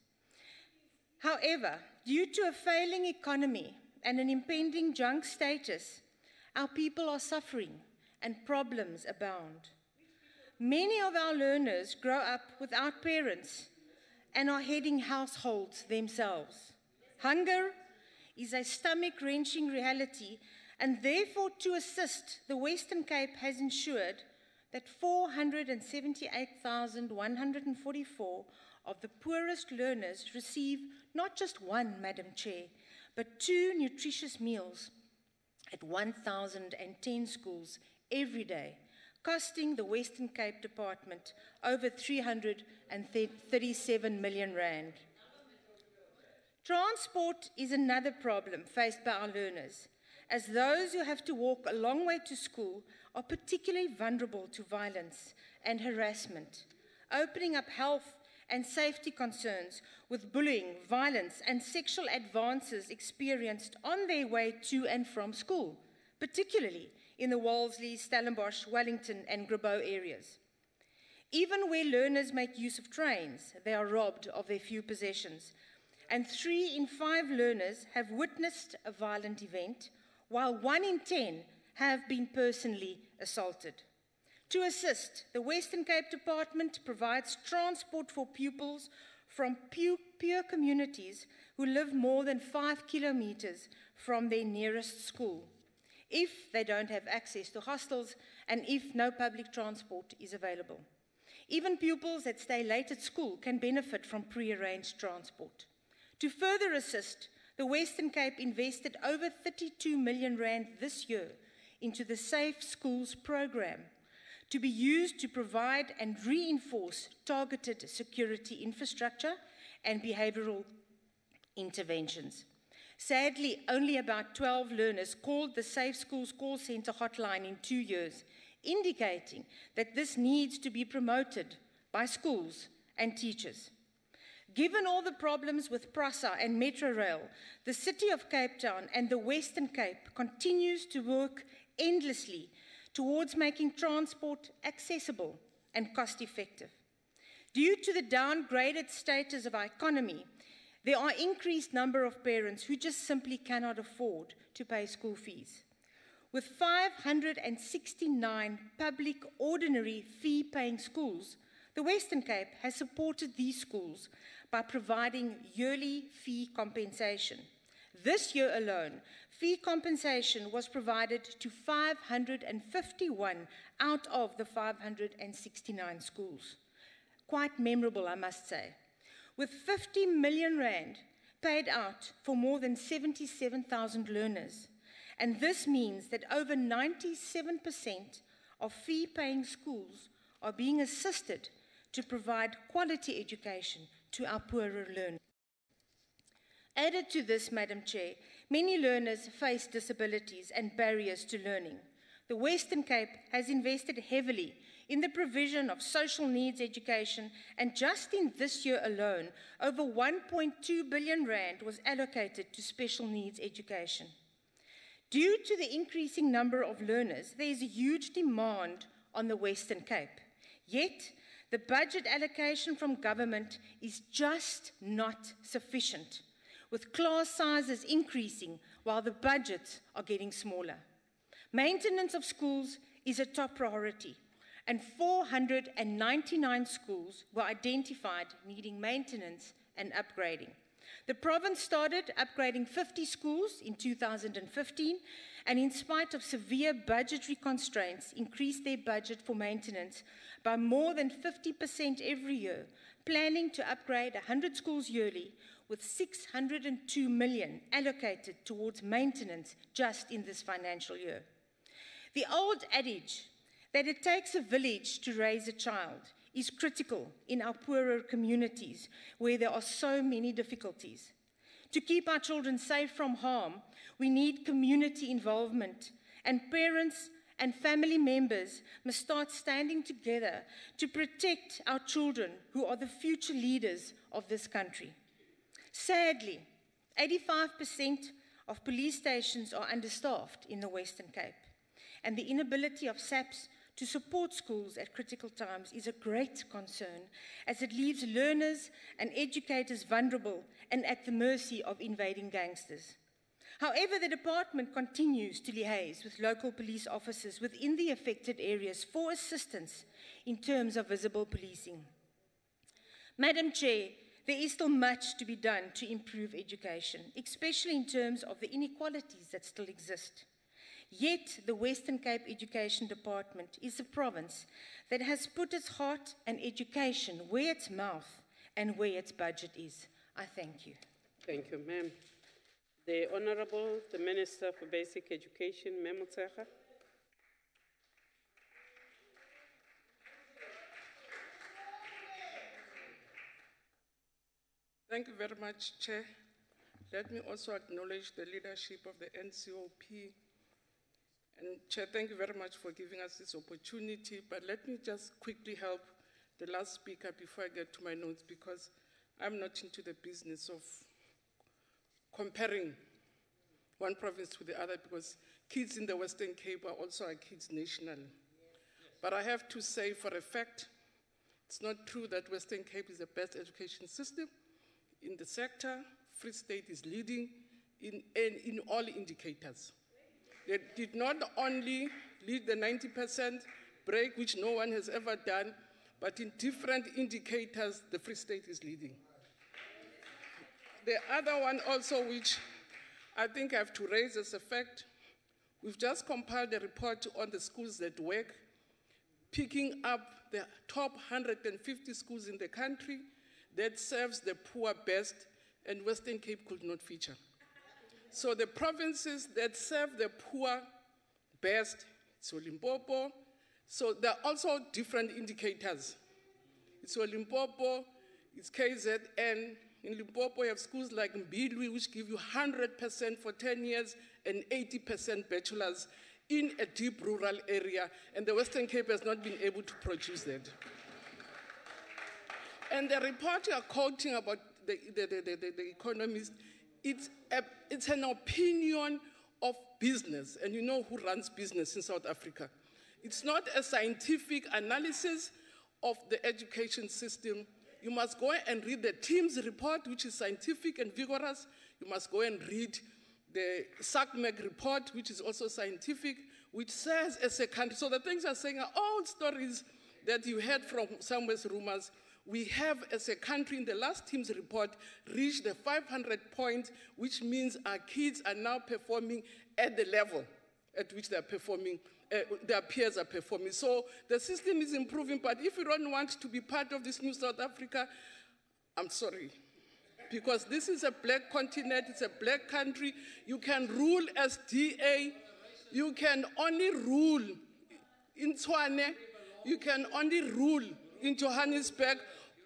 However, due to a failing economy and an impending junk status, our people are suffering and problems abound. Many of our learners grow up without parents and are heading households themselves. Hunger is a stomach-wrenching reality, and therefore to assist, the Western Cape has ensured that 478,144 of the poorest learners receive not just one, Madam Chair, but 2 nutritious meals at 1,010 schools every day, costing the Western Cape Department over 337 million rand. Transport is another problem faced by our learners, as those who have to walk a long way to school are particularly vulnerable to violence and harassment, opening up health and safety concerns with bullying, violence, and sexual advances experienced on their way to and from school, particularly in the Wolseley, Stellenbosch, Wellington, and Grabo areas. Even where learners make use of trains, they are robbed of their few possessions, and 3 in 5 learners have witnessed a violent event, while 1 in 10 have been personally assaulted. To assist, the Western Cape Department provides transport for pupils from poor communities who live more than 5 kilometers from their nearest school, if they don't have access to hostels and if no public transport is available. Even pupils that stay late at school can benefit from pre-arranged transport. To further assist, the Western Cape invested over 32 million rand this year into the Safe Schools program, to be used to provide and reinforce targeted security infrastructure and behavioral interventions. Sadly, only about 12 learners called the Safe Schools call centre hotline in 2 years, indicating that this needs to be promoted by schools and teachers. Given all the problems with PRASA and Metro Rail, the City of Cape Town and the Western Cape continues to work endlessly towards making transport accessible and cost-effective. Due to the downgraded status of our economy, there are increased number of parents who just simply cannot afford to pay school fees. With 569 public ordinary fee-paying schools, the Western Cape has supported these schools by providing yearly fee compensation. This year alone, fee compensation was provided to 551 out of the 569 schools. Quite memorable, I must say. With 50 million rand paid out for more than 77,000 learners. And this means that over 97% of fee-paying schools are being assisted to provide quality education to our poorer learners. Added to this, Madam Chair, many learners face disabilities and barriers to learning. the Western Cape has invested heavily in the provision of social needs education, and just in this year alone, over 1.2 billion rand was allocated to special needs education. Due to the increasing number of learners, there is a huge demand on the Western Cape. Yet, the budget allocation from government is just not sufficient, with class sizes increasing while the budgets are getting smaller. Maintenance of schools is a top priority, and 499 schools were identified needing maintenance and upgrading. The province started upgrading 50 schools in 2015, and in spite of severe budgetary constraints, increased their budget for maintenance by more than 50% every year, planning to upgrade 100 schools yearly, with 602 million allocated towards maintenance just in this financial year. The old adage that it takes a village to raise a child is critical in our poorer communities where there are so many difficulties. To keep our children safe from harm, we need community involvement, and parents and family members must start standing together to protect our children who are the future leaders of this country. Sadly, 85% of police stations are understaffed in the Western Cape, and the inability of SAPS to support schools at critical times is a great concern, as it leaves learners and educators vulnerable and at the mercy of invading gangsters. However, the department continues to liaise with local police officers within the affected areas for assistance in terms of visible policing. Madam Chair, there is still much to be done to improve education, especially in terms of the inequalities that still exist. Yet, the Western Cape Education Department is a province that has put its heart and education where its mouth and where its budget is. I thank you. Thank you, ma'am. The Honorable, the Minister for Basic Education, Ma'am Motshekga. Thank you very much, Chair. Let me also acknowledge the leadership of the NCOP. And Chair, thank you very much for giving us this opportunity, but let me just quickly help the last speaker before I get to my notes, because I'm not into the business of comparing one province to the other, because kids in the Western Cape are also our kids nationally. But I have to say for a fact, it's not true that Western Cape is the best education system in the sector. Free State is leading in all indicators. They did not only lead the 90% break, which no one has ever done, but in different indicators, the Free State is leading. The other one also, which I think I have to raise as a fact, we've just compiled a report on the schools that work, picking up the top 150 schools in the country that serves the poor best, and Western Cape could not feature. So the provinces that serve the poor best, it's Limpopo. So there are also different indicators. It's Limpopo, it's KZN. In Limpopo, you have schools like Mbilwi, which give you 100% for 10 years and 80% bachelors in a deep rural area, and the Western Cape has not been able to produce that. And the report you are quoting about the economist, it's an opinion of business, and you know who runs business in South Africa. It's not a scientific analysis of the education system. You must go and read the team's report, which is scientific and vigorous. You must go and read the SACMEC report, which is also scientific, which says as a country, so the things are saying are old stories that you heard from somewhere's rumors. We have, as a country, in the last team's report, reached the 500 point, which means our kids are now performing at the level at which they are performing, their peers are performing. So the system is improving, but if you don't want to be part of this new South Africa, I'm sorry. Because this is a black continent, it's a black country. You can rule as DA, you can only rule in Tshwane, you can only rule in Johannesburg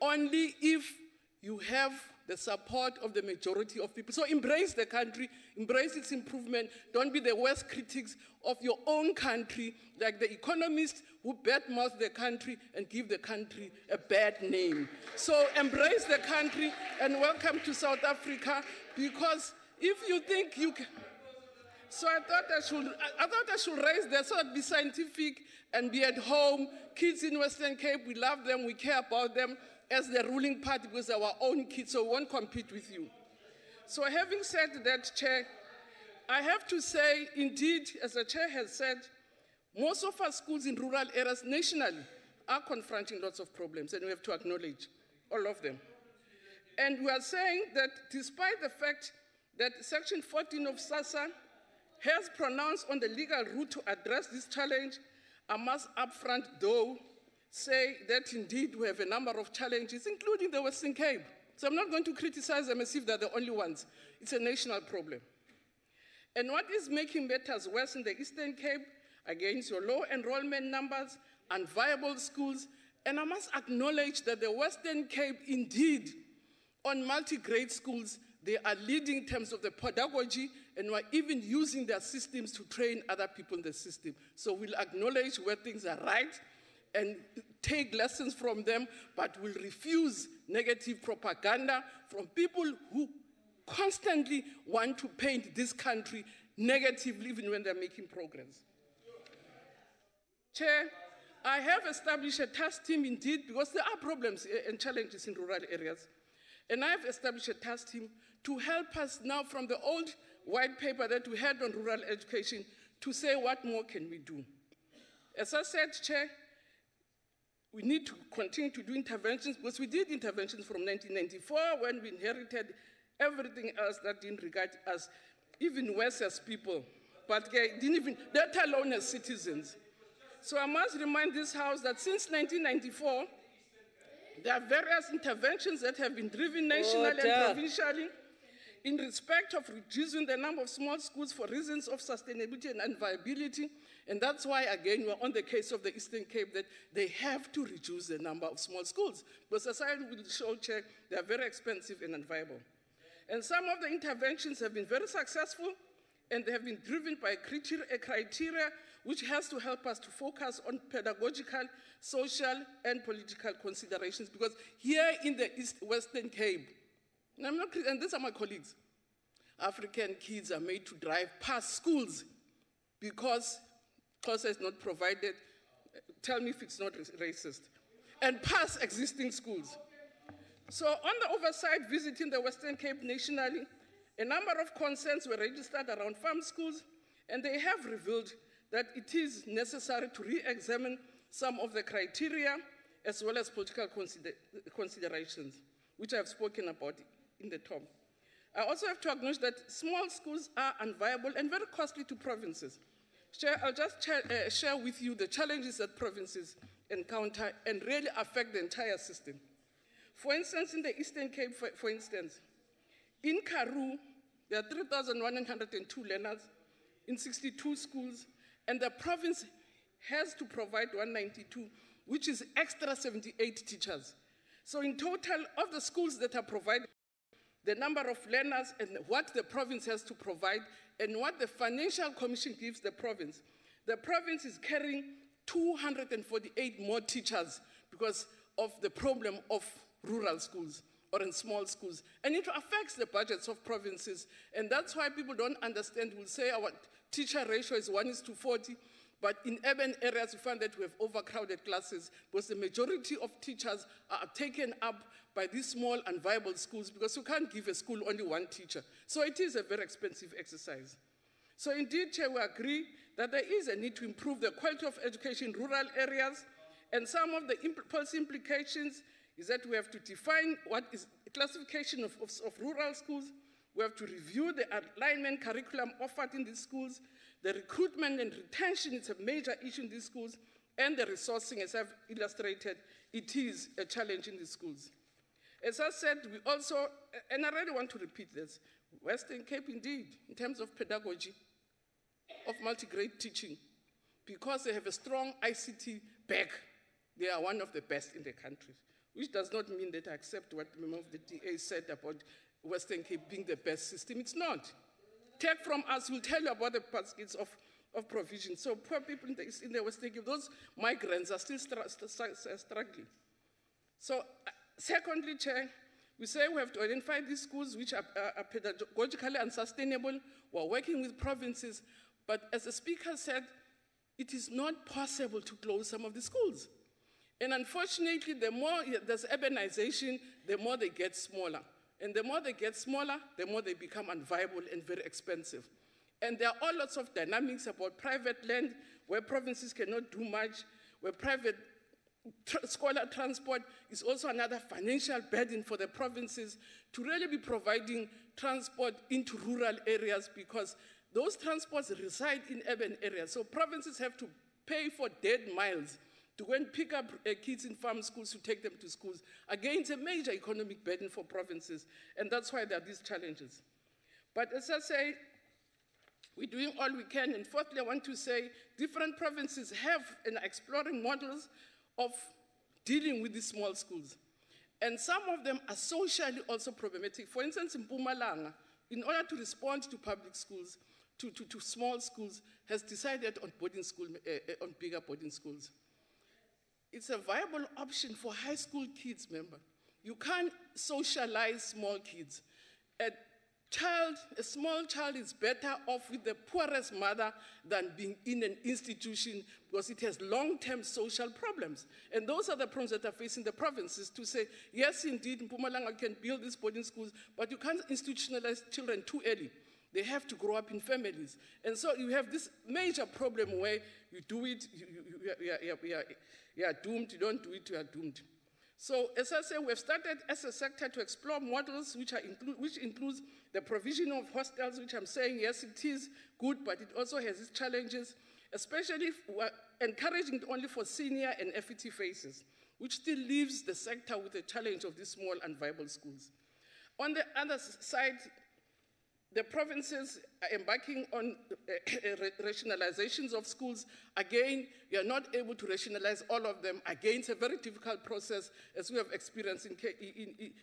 only if you have the support of the majority of people. So embrace the country, embrace its improvement. Don't be the worst critics of your own country, like the economists who badmouth the country and give the country a bad name. So embrace the country and welcome to South Africa, because if you think you can... So I thought I should raise that so that be scientific and be at home. Kids in Western Cape, we love them, we care about them as the ruling party because they're our own kids, so we won't compete with you. So having said that, Chair, I have to say, indeed, as the Chair has said, most of our schools in rural areas nationally are confronting lots of problems, and we have to acknowledge all of them. And we are saying that despite the fact that Section 14 of SASSA has pronounced on the legal route to address this challenge, I must upfront, though, say that indeed we have a number of challenges, including the Western Cape. So I'm not going to criticize them as if they're the only ones. It's a national problem. And what is making matters worse in the Eastern Cape, against your low enrollment numbers, unviable schools, and I must acknowledge that the Western Cape, indeed, on multi-grade schools, they are leading in terms of the pedagogy, and we're even using their systems to train other people in the system. So we'll acknowledge where things are right and take lessons from them, but will refuse negative propaganda from people who constantly want to paint this country negatively even when they're making progress. Chair, I have established a task team indeed, because there are problems and challenges in rural areas. And I have established a task team to help us now from the old white paper that we had on rural education to say what more can we do. As I said, Chair, we need to continue to do interventions, because we did interventions from 1994 when we inherited everything else that didn't regard us even worse as people, but didn't even, let alone as citizens. So I must remind this House that since 1994, there are various interventions that have been driven nationally and provincially in respect of reducing the number of small schools for reasons of sustainability and viability. And that's why, again, we're on the case of the Eastern Cape, that they have to reduce the number of small schools. But society will show, Chair, they are very expensive and unviable. And some of the interventions have been very successful, and they have been driven by a criteria which has to help us to focus on pedagogical, social, and political considerations. Because here in the Western Cape, and these are my colleagues, African kids are made to drive past schools because COSA is not provided. Tell me if it's not racist. And past existing schools. So on the oversight visiting the Western Cape nationally, a number of concerns were registered around farm schools, and they have revealed that it is necessary to re-examine some of the criteria as well as political considerations, which I have spoken about in the talk. I also have to acknowledge that small schools are unviable and very costly to provinces. I'll just share with you the challenges that provinces encounter and really affect the entire system. For instance, in the Eastern Cape, for instance, in Karoo, there are 3,102 learners in 62 schools, and the province has to provide 192, which is extra 78 teachers. So in total, of the schools that are provided, the number of learners and what the province has to provide and what the Financial Commission gives the province is carrying 248 more teachers because of the problem of rural schools or in small schools. And it affects the budgets of provinces. And that's why people don't understand. We'll say our teacher ratio is 1:40, but in urban areas we find that we have overcrowded classes because the majority of teachers are taken up by these small and viable schools because you can't give a school only one teacher. So it is a very expensive exercise. So indeed, Chair, we agree that there is a need to improve the quality of education in rural areas, and some of the policy implications is that we have to define what is a classification of rural schools. We have to review the alignment curriculum offered in these schools. The recruitment and retention is a major issue in these schools, and the resourcing, as I've illustrated, it is a challenge in these schools. As I said, we also, and I really want to repeat this, Western Cape indeed, in terms of pedagogy, of multi-grade teaching, because they have a strong ICT back, they are one of the best in the country. which does not mean that I accept what the member of the DA said about Western Cape being the best system. It's not. Take from us, we'll tell you about the baskets of provision. So poor people in the Western Cape, those migrants are still struggling. So secondly, Chair, we say we have to identify these schools which are pedagogically unsustainable. We're working with provinces, but as the Speaker said, it is not possible to close some of the schools. And unfortunately, the more there's urbanization, the more they get smaller. And the more they get smaller, the more they become unviable and very expensive. And there are all lots of dynamics about private land where provinces cannot do much, where private scholar transport is also another financial burden for the provinces to really be providing transport into rural areas because those transports reside in urban areas. So provinces have to pay for dead miles to go and pick up kids in farm schools to take them to schools. Again, it's a major economic burden for provinces, and that's why there are these challenges. But as I say, we're doing all we can, and fourthly, I want to say different provinces have and are exploring models of dealing with these small schools. And some of them are socially also problematic. For instance, in Mpumalanga, in order to respond to public schools, to small schools, has decided on boarding school, on bigger boarding schools. It's a viable option for high school kids, remember. You can't socialize small kids. A small child is better off with the poorest mother than being in an institution because it has long-term social problems. And those are the problems that are facing the provinces to say, yes, indeed, in Mpumalanga can build these boarding schools, but you can't institutionalize children too early. They have to grow up in families. And so you have this major problem where you do it, you are doomed, you don't do it, you are doomed. So as I say, we've started as a sector to explore models which includes the provision of hostels, which I'm saying, yes, it is good, but it also has its challenges, especially if we're encouraging it only for senior and FET phases, which still leaves the sector with the challenge of these small and viable schools. On the other side, the provinces are embarking on rationalizations of schools. Again, we are not able to rationalize all of them. Again, it's a very difficult process, as we have experienced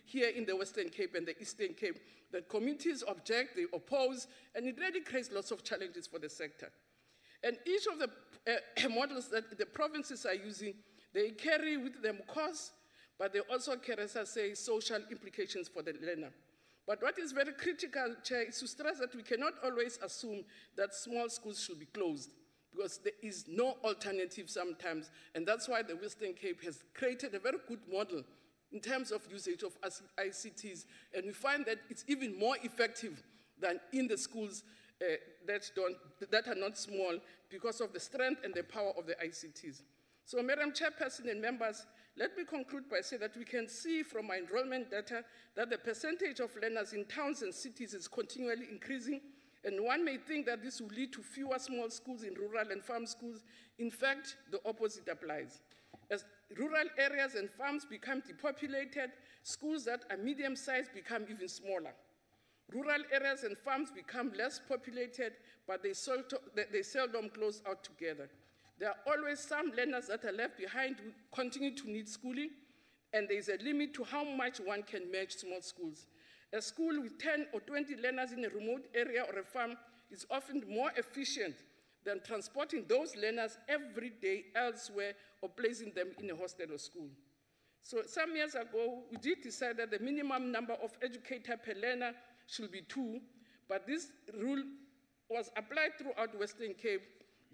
here in the Western Cape and the Eastern Cape, that communities object, they oppose, and it really creates lots of challenges for the sector. And each of the models that the provinces are using, they carry with them costs, but they also carry, as I say, social implications for the learner. But what is very critical, Chair, is to stress that we cannot always assume that small schools should be closed, because there is no alternative sometimes, and that's why the Western Cape has created a very good model in terms of usage of ICTs, and we find that it's even more effective than in the schools that are not small because of the strength and the power of the ICTs. So, Madam Chairperson and members, let me conclude by saying that we can see from our enrollment data that the percentage of learners in towns and cities is continually increasing, and one may think that this will lead to fewer small schools in rural and farm schools. In fact, the opposite applies. As rural areas and farms become depopulated, schools that are medium-sized become even smaller. Rural areas and farms become less populated, but they seldom close out together. There are always some learners that are left behind who continue to need schooling, and there is a limit to how much one can manage small schools. A school with 10 or 20 learners in a remote area or a farm is often more efficient than transporting those learners every day elsewhere or placing them in a hostel or school. So some years ago, we did decide that the minimum number of educators per learner should be 2, but this rule was applied throughout Western Cape,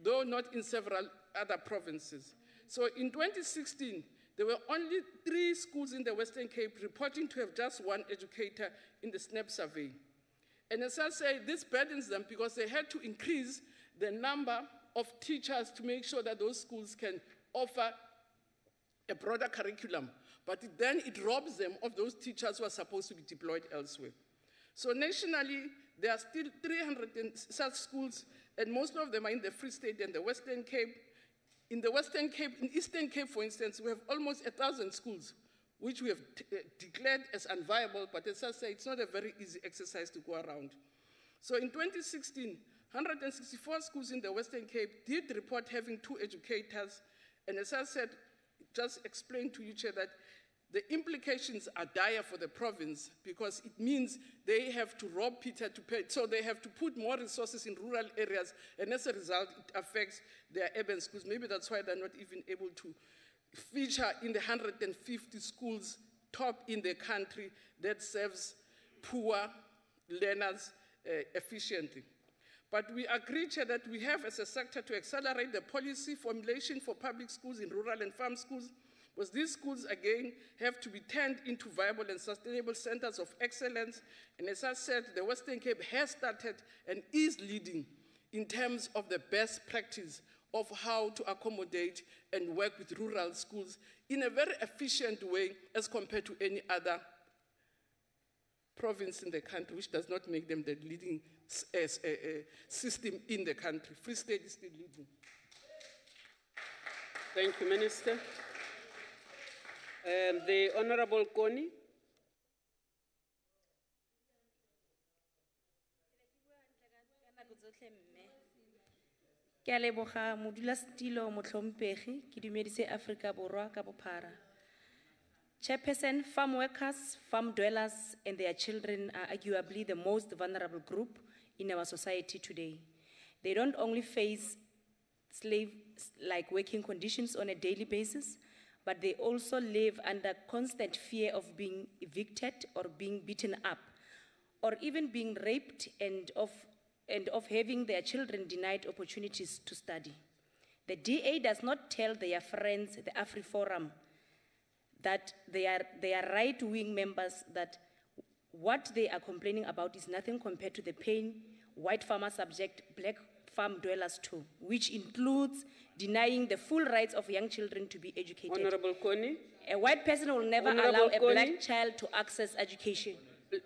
though not in several other provinces. So in 2016, there were only 3 schools in the Western Cape reporting to have just 1 educator in the SNAP survey. And as I say, this burdens them because they had to increase the number of teachers to make sure that those schools can offer a broader curriculum. But then it robs them of those teachers who are supposed to be deployed elsewhere. So nationally, there are still 300 such schools, and most of them are in the Free State and the Western Cape. In the Western Cape, in Eastern Cape, for instance, we have almost 1,000 schools, which we have declared as unviable, but as I say, it's not a very easy exercise to go around. So in 2016, 164 schools in the Western Cape did report having 2 educators, and as I said, just explained to you, Chair, that the implications are dire for the province because it means they have to rob Peter to pay. So they have to put more resources in rural areas, and as a result, it affects their urban schools. Maybe that's why they're not even able to feature in the 150 schools top in the country that serves poor learners efficiently. But we agree, Chair, that we have as a sector to accelerate the policy formulation for public schools in rural and farm schools, because these schools, again, have to be turned into viable and sustainable centers of excellence. And as I said, the Western Cape has started and is leading in terms of the best practice of how to accommodate and work with rural schools in a very efficient way as compared to any other province in the country, which does not make them the leading system in the country. Free State is still leading. Thank you, Minister. The Honorable Koni. Ke a leboga modulasetilo motlhomphegi ke dumedise Afrika Borwa ka bophara. Chairperson, farm workers, farm dwellers, and their children are arguably the most vulnerable group in our society today. They don't only face slave-like working conditions on a daily basis, but they also live under constant fear of being evicted or being beaten up, or even being raped and of having their children denied opportunities to study. The DA does not tell their friends, the AfriForum, that they are right-wing members, that what they are complaining about is nothing compared to the pain white farmers subject black farm dwellers to, which includes denying the full rights of young children to be educated. Honorable Koni. A white person will never allow a black child to access education.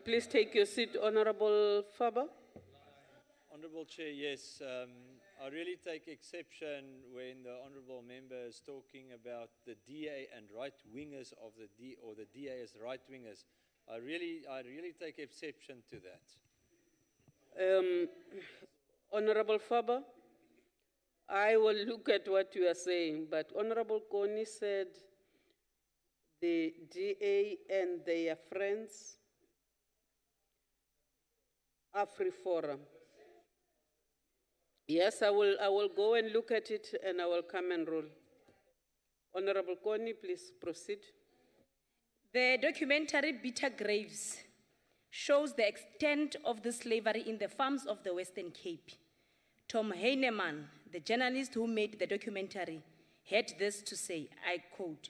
Please take your seat, Honorable Faber. Honourable Chair, yes. I really take exception when the Honourable Member is talking about the DA and right-wingers of the DA, or the DA as right-wingers. I really take exception to that. Honorable Faber, I will look at what you are saying, but Honorable Koni said the DA and their friends, AfriForum. Yes, I will go and look at it and I will come and rule. Honorable Koni, please proceed. The documentary Bitter Graves shows the extent of the slavery in the farms of the Western Cape. Tom Heinemann, the journalist who made the documentary, had this to say, I quote,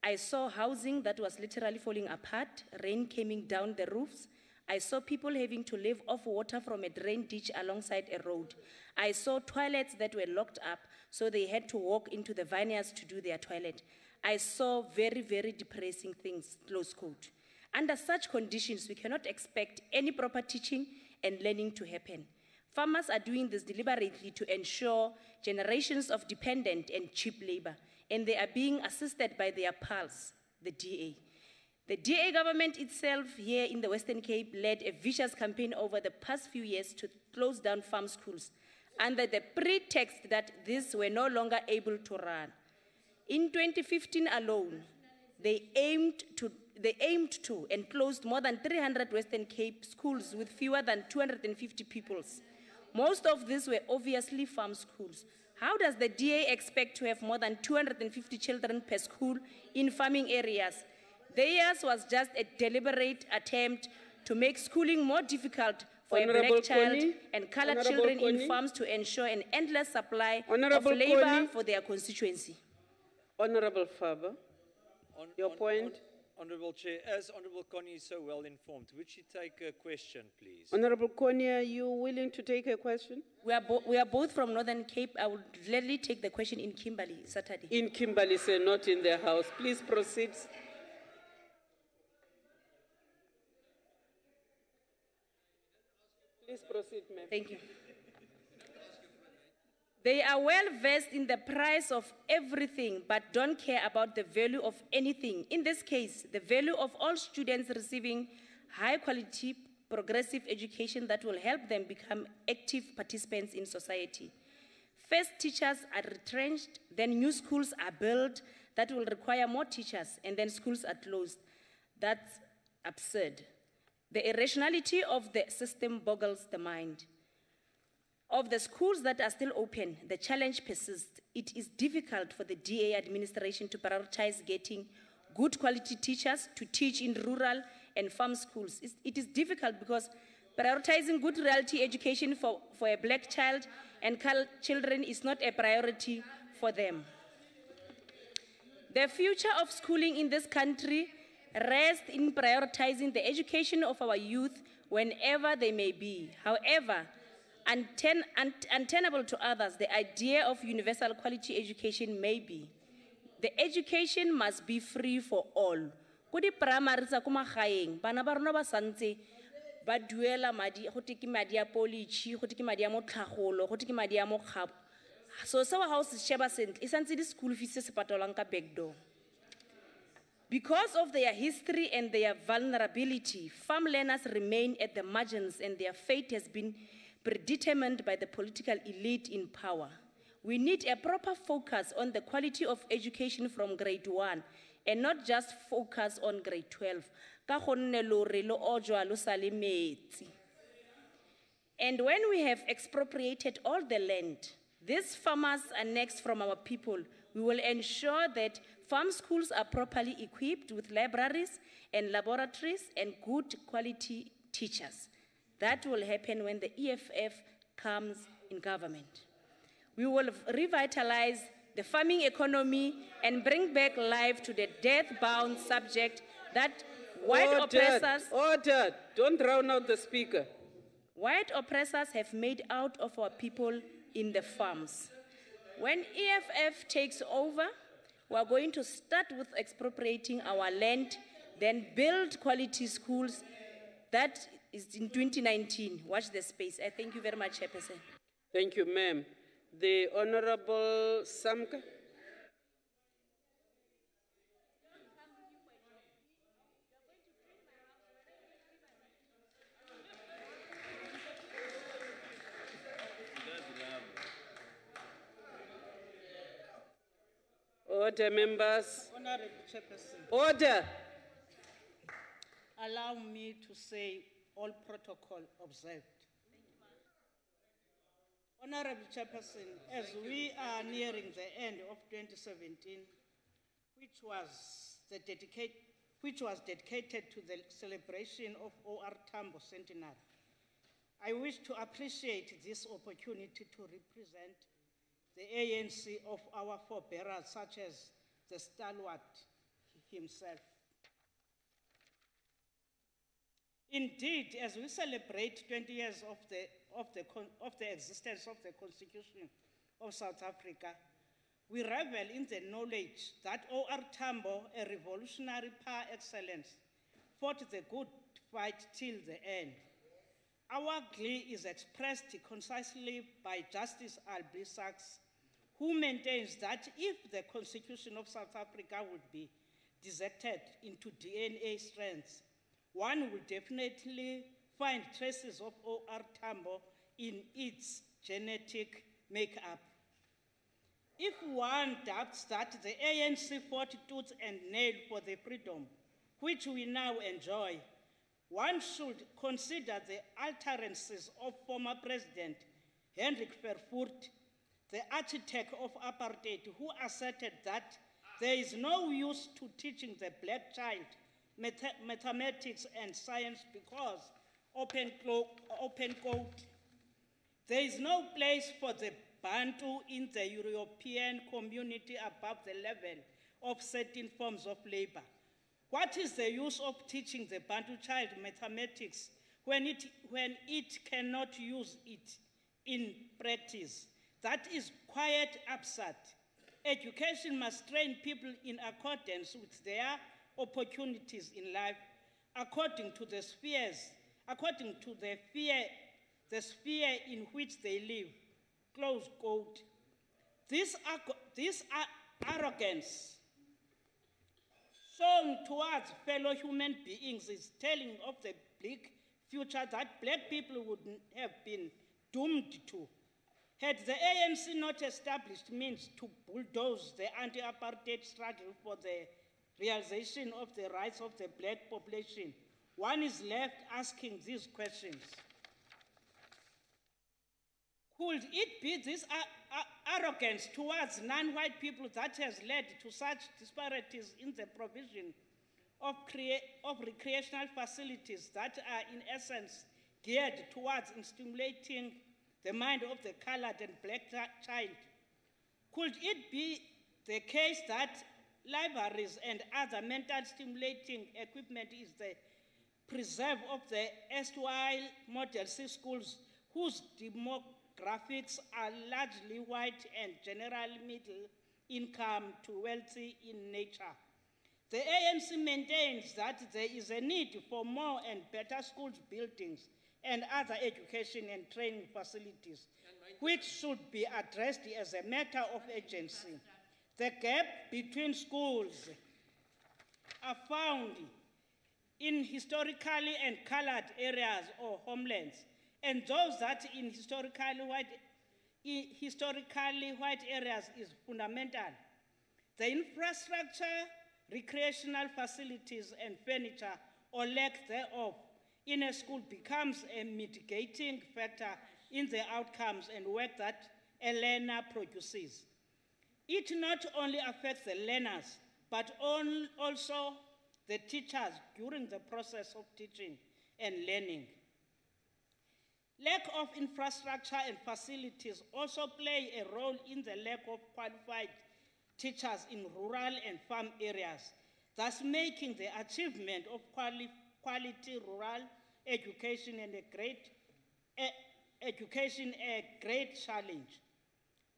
"I saw housing that was literally falling apart, rain coming down the roofs. I saw people having to live off water from a drain ditch alongside a road. I saw toilets that were locked up, so they had to walk into the vineyards to do their toilet. I saw very, very depressing things," close quote. Under such conditions, we cannot expect any proper teaching and learning to happen. Farmers are doing this deliberately to ensure generations of dependent and cheap labor, and they are being assisted by their pals, the DA. The DA government itself here in the Western Cape led a vicious campaign over the past few years to close down farm schools under the pretext that these were no longer able to run. In 2015 alone, they aimed to and closed more than 300 Western Cape schools with fewer than 250 pupils. Most of these were obviously farm schools. How does the DA expect to have more than 250 children per school in farming areas? Theirs was just a deliberate attempt to make schooling more difficult for a black child and colored children in farms to ensure an endless supply of labor for their constituency. Honorable Faber, your point. Honourable Chair, as Honourable Connie is so well informed, would she take a question, please? Honourable Connie, are you willing to take a question? We are both from Northern Cape. I would gladly take the question in Kimberley, Saturday. In Kimberley, sir, not in the House. Please proceed. Please proceed, ma'am. Thank you. They are well versed in the price of everything, but don't care about the value of anything. In this case, the value of all students receiving high-quality, progressive education that will help them become active participants in society. First, teachers are retrenched, then new schools are built that will require more teachers and then schools are closed. That's absurd. The irrationality of the system boggles the mind. Of the schools that are still open, the challenge persists. It is difficult for the DA administration to prioritize getting good quality teachers to teach in rural and farm schools. It is difficult because prioritizing good reality education for a black child and children is not a priority for them. The future of schooling in this country rests in prioritizing the education of our youth whenever they may be. However, untenable to others, the idea of universal quality education may be. The education must be free for all. Kudi primary tsa ko magaeng bana ba rona ba santse ba duela madi go te ke madi a polichi go te ke madi a motlhagolo go te ke madi a mokgapo so se wa ha o se sheba sentle e santse di school fees se patalang ka backdoor. Because of their history and their vulnerability, farm learners remain at the margins and their fate has been predetermined by the political elite in power. We need a proper focus on the quality of education from grade 1 and not just focus on grade 12. And when we have expropriated all the land, these farmers annexed from our people, we will ensure that farm schools are properly equipped with libraries and laboratories and good quality teachers. That will happen when the EFF comes in government. We will revitalize the farming economy and bring back life to the death-bound subject that white oppressors... Ordered. Don't drown out the speaker. White oppressors have made out of our people in the farms. When EFF takes over, we are going to start with expropriating our land, then build quality schools. That is in 2019. Watch the space. I thank you very much, Chairperson. Thank you, ma'am. The Honorable Samka. Order, members. Honorable Chairperson. Order. Allow me to say all protocol observed. Honorable Chairperson, as we are nearing the end of 2017, which was dedicated to the celebration of O.R. Tambo Centenary, I wish to appreciate this opportunity to represent the ANC of our forebearers, such as the stalwart himself. Indeed, as we celebrate 20 years of the existence of the Constitution of South Africa, we revel in the knowledge that O.R. Tambo, a revolutionary par excellence, fought the good fight till the end. Our glee is expressed concisely by Justice Albie Sachs, who maintains that if the Constitution of South Africa would be dissected into DNA strands, one will definitely find traces of O.R. Tambo in its genetic makeup. If one doubts that the ANC fought tooth and nail for the freedom which we now enjoy, one should consider the utterances of former President Hendrik Verwoerd, the architect of apartheid, who asserted that there is no use to teaching the black child mathematics and science because, open quote, there is no place for the Bantu in the European community above the level of certain forms of labor. What is the use of teaching the Bantu child mathematics when it cannot use it in practice? That is quite absurd. Education must train people in accordance with their opportunities in life, according to the sphere in which they live. Close quote. This arrogance shown towards fellow human beings is telling of the bleak future that black people would have been doomed to Had the ANC not established means to bulldoze the anti-apartheid struggle for the realization of the rights of the black population, one is left asking these questions. Could it be this arrogance towards non-white people that has led to such disparities in the provision of recreational facilities that are in essence geared towards stimulating the mind of the colored and black child? Could it be the case that libraries and other mental stimulating equipment is the preserve of the erstwhile Model C schools whose demographics are largely white and generally middle income to wealthy in nature? The ANC maintains that there is a need for more and better schools buildings and other education and training facilities, which should be addressed as a matter of urgency. The gap between schools are found in historically and colored areas or homelands, and those that in historically white areas is fundamental. The infrastructure, recreational facilities and furniture, or lack thereof, in a school becomes a mitigating factor in the outcomes and work that a learner produces. It not only affects the learners, but also the teachers during the process of teaching and learning. Lack of infrastructure and facilities also play a role in the lack of qualified teachers in rural and farm areas, thus making the achievement of quality rural education and a great challenge.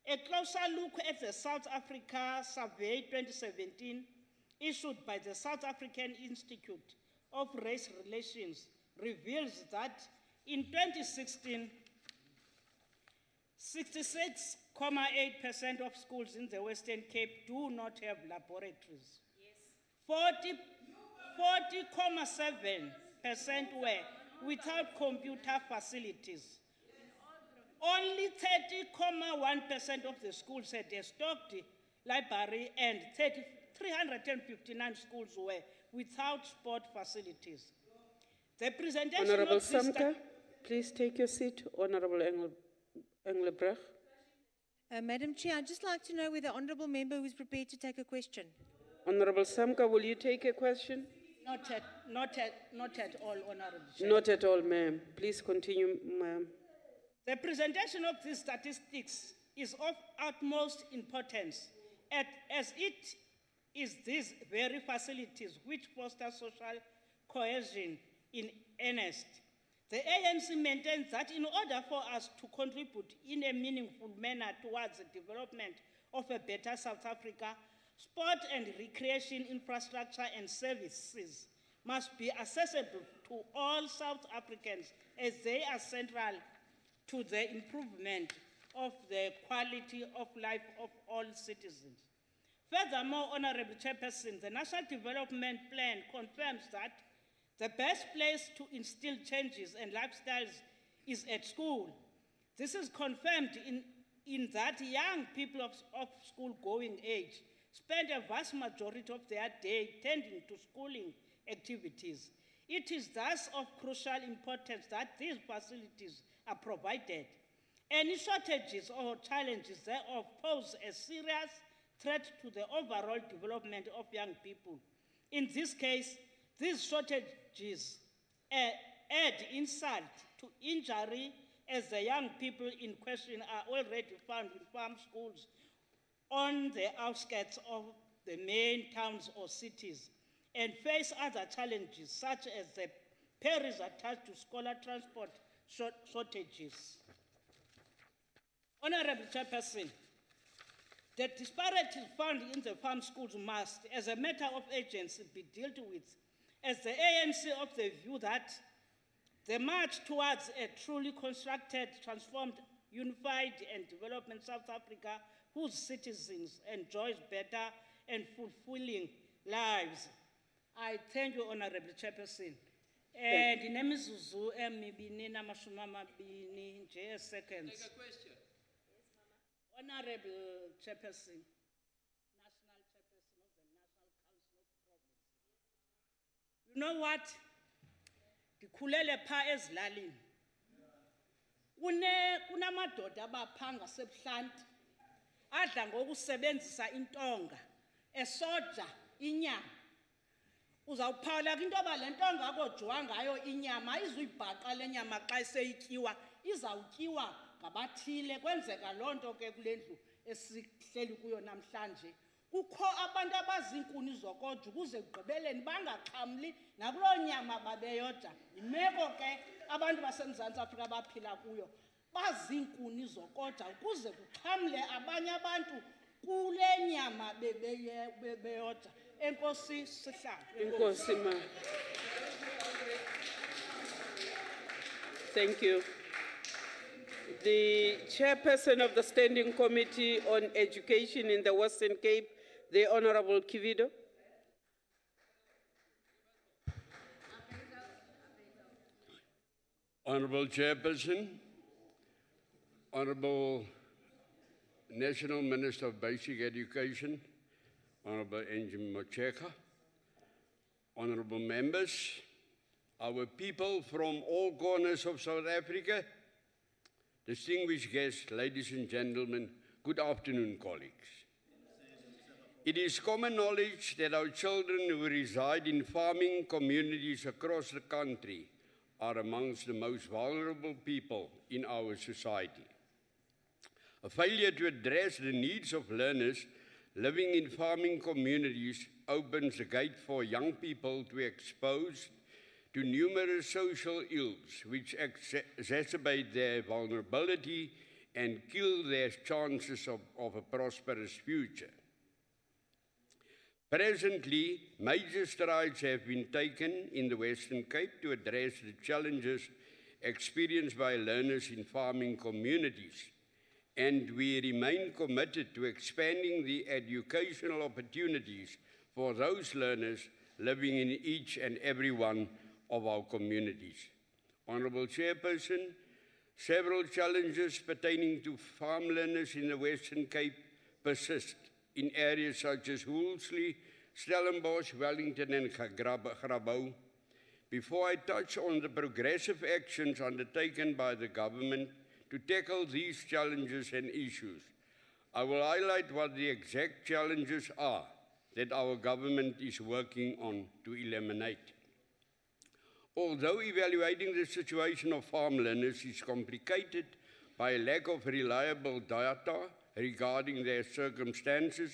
A closer look at the South Africa Survey 2017, issued by the South African Institute of Race Relations, reveals that in 2016, 66.8% of schools in the Western Cape do not have laboratories. 40.7% were without computer facilities. Only 30.1% of the schools had a stocked library, and 359 schools were without sport facilities. The presentation Honorable of this Samka, please take your seat. Honorable Engelbrecht. Madam Chair, I'd just like to know whether the honourable member who is prepared to take a question. Honorable Samka, will you take a question? Not at all, Honorable Chair. Not at all, ma'am. Please continue, ma'am. The presentation of these statistics is of utmost importance, as it is these very facilities which foster social cohesion in earnest. The ANC maintains that in order for us to contribute in a meaningful manner towards the development of a better South Africa, sport and recreation infrastructure and services must be accessible to all South Africans, as they are central to the improvement of the quality of life of all citizens. Furthermore, Honorable Chairperson, the National Development Plan confirms that the best place to instill changes and lifestyles is at school. This is confirmed in that young people of school-going age spend a vast majority of their day tending to schooling activities. It is thus of crucial importance that these facilities are provided. Any shortages or challenges thereof pose a serious threat to the overall development of young people. In this case, these shortages add insult to injury, as the young people in question are already found in farm schools on the outskirts of the main towns or cities, and face other challenges such as the perils attached to scholar transport shortages. Honorable Chairperson, the disparities found in the farm schools must, as a matter of urgency, be dealt with, as the ANC of the view that the march towards a truly constructed, transformed, unified and development South Africa, whose citizens enjoy better and fulfilling lives. I thank you, Honorable Chairperson. And in Emizuzu, seconds. Take a question. Honorable Chairperson, National Chairperson of the National Council of Provinces. You know what? Ndikhulele pha ezilalini. Kunamadoda abaphanga sebuhlanti adla ngokusebenzisa intonga esoja inyama. Uzawuphawula into yoba le ntonga akojiwa ngayo inyama izuyibhaqa le nyama xa seyityiwa izawutyiwa ngabathile kwenzeka loo nto ke kule ndlu esihleli kuyo namhlanje. Kukho abantu abaziinkuni zokoja ukuze ekugqibeleni bangaxhamli nakuloo nyama babeyoja. Yimeko ke abantu baseMzantsi Afrika baphila kuyo. Baziinkuni zokoja ukuze kuxhamle abanye abantu kule nyama bebeyoja. Enkosi sihlalo. Enkosi ma. Thank you. The chairperson of the Standing Committee on Education in the Western Cape, the Honorable Kivido. Honorable Chairperson, Honorable National Minister of Basic Education, Honorable Angie Mocheka, Honorable members, our people from all corners of South Africa, distinguished guests, ladies and gentlemen, good afternoon, colleagues. It is common knowledge that our children who reside in farming communities across the country are amongst the most vulnerable people in our society. A failure to address the needs of learners living in farming communities opens the gate for young people to be exposed to numerous social ills which exacerbate their vulnerability and kill their chances of a prosperous future. Presently, major strides have been taken in the Western Cape to address the challenges experienced by learners in farming communities, and we remain committed to expanding the educational opportunities for those learners living in each and every one of our communities. Honourable Chairperson, several challenges pertaining to farm learners in the Western Cape persist in areas such as Woolsley, Stellenbosch, Wellington and Grabouw. Before I touch on the progressive actions undertaken by the government to tackle these challenges and issues, I will highlight what the exact challenges are that our government is working on to eliminate. Although evaluating the situation of farm learners is complicated by a lack of reliable data regarding their circumstances,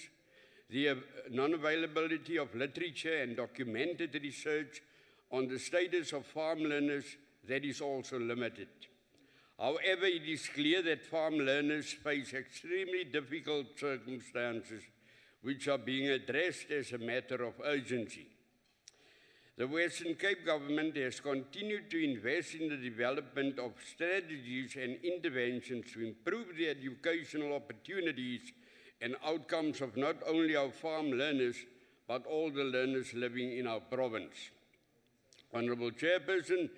the non-availability of literature and documented research on the status of farm learners, that is also limited. However, it is clear that farm learners face extremely difficult circumstances which are being addressed as a matter of urgency. The Western Cape government has continued to invest in the development of strategies and interventions to improve the educational opportunities and outcomes of not only our farm learners, but all the learners living in our province. Honourable Chairperson,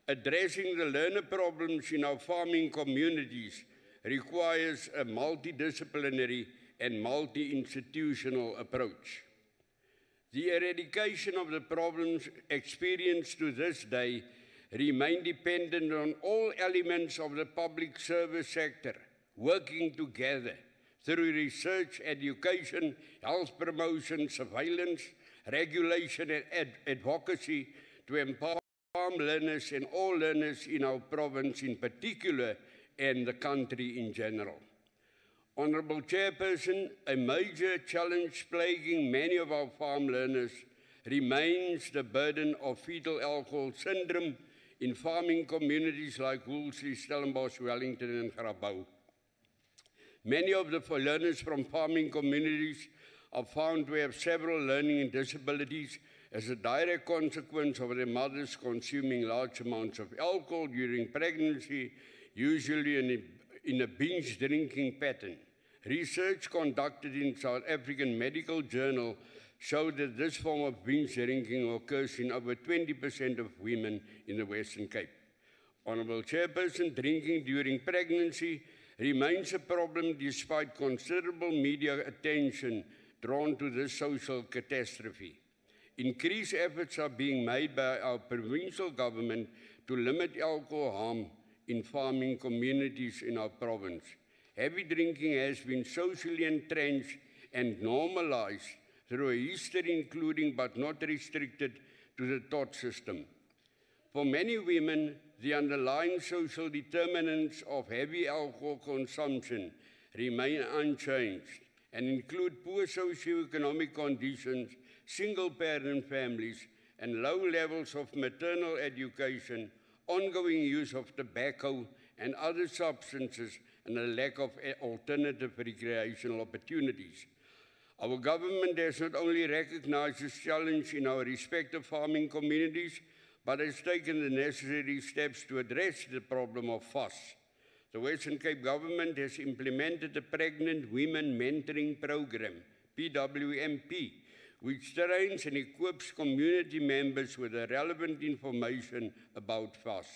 addressing the learner problems in our farming communities requires a multidisciplinary and multi-institutional approach. The eradication of the problems experienced to this day remain dependent on all elements of the public service sector working together through research, education, health promotion, surveillance, regulation and advocacy to empower farm learners and all learners in our province in particular and the country in general. Honourable Chairperson, a major challenge plaguing many of our farm learners remains the burden of fetal alcohol syndrome in farming communities like Woolsley, Stellenbosch, Wellington and Grabouw. Many of the learners from farming communities are found to have several learning disabilities as a direct consequence of their mothers consuming large amounts of alcohol during pregnancy, usually in a binge drinking pattern. Research conducted in South African Medical Journal showed that this form of binge drinking occurs in over 20% of women in the Western Cape. Honourable Chairperson, drinking during pregnancy remains a problem despite considerable media attention drawn to this social catastrophe. Increased efforts are being made by our provincial government to limit alcohol harm in farming communities in our province. Heavy drinking has been socially entrenched and normalized through a history including but not restricted to the thought system. For many women, the underlying social determinants of heavy alcohol consumption remain unchanged and include poor socioeconomic conditions, single-parent families, and low levels of maternal education, ongoing use of tobacco and other substances, and a lack of alternative recreational opportunities. Our government has not only recognized this challenge in our respective farming communities, but has taken the necessary steps to address the problem of FOSS. The Western Cape government has implemented a Pregnant Women Mentoring Program, PWMP, which trains and equips community members with the relevant information about FOSS,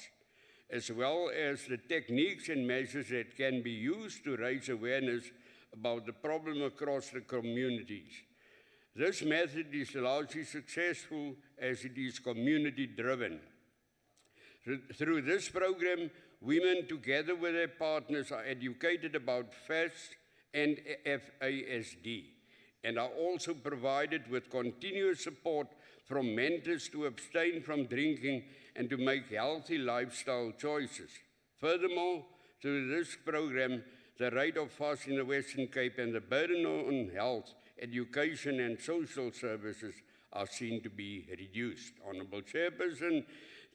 as well as the techniques and measures that can be used to raise awareness about the problem across the communities. This method is largely successful as it is community-driven. Through this program, women together with their partners are educated about FAS and FASD and are also provided with continuous support from mentors to abstain from drinking and to make healthy lifestyle choices. Furthermore, through this program, the rate of FAS in the Western Cape and the burden on health, education and social services are seen to be reduced. Honourable Chairperson,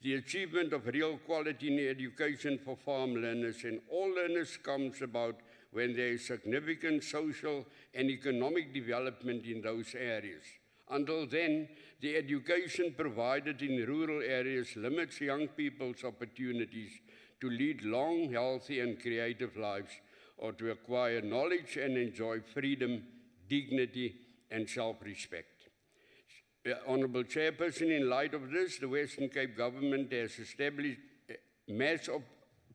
the achievement of real quality in education for farm learners and all learners comes about when there is significant social and economic development in those areas. Until then, the education provided in rural areas limits young people's opportunities to lead long, healthy and creative lives or to acquire knowledge and enjoy freedom, dignity and self-respect. Honourable Chairperson, in light of this, the Western Cape government has established mass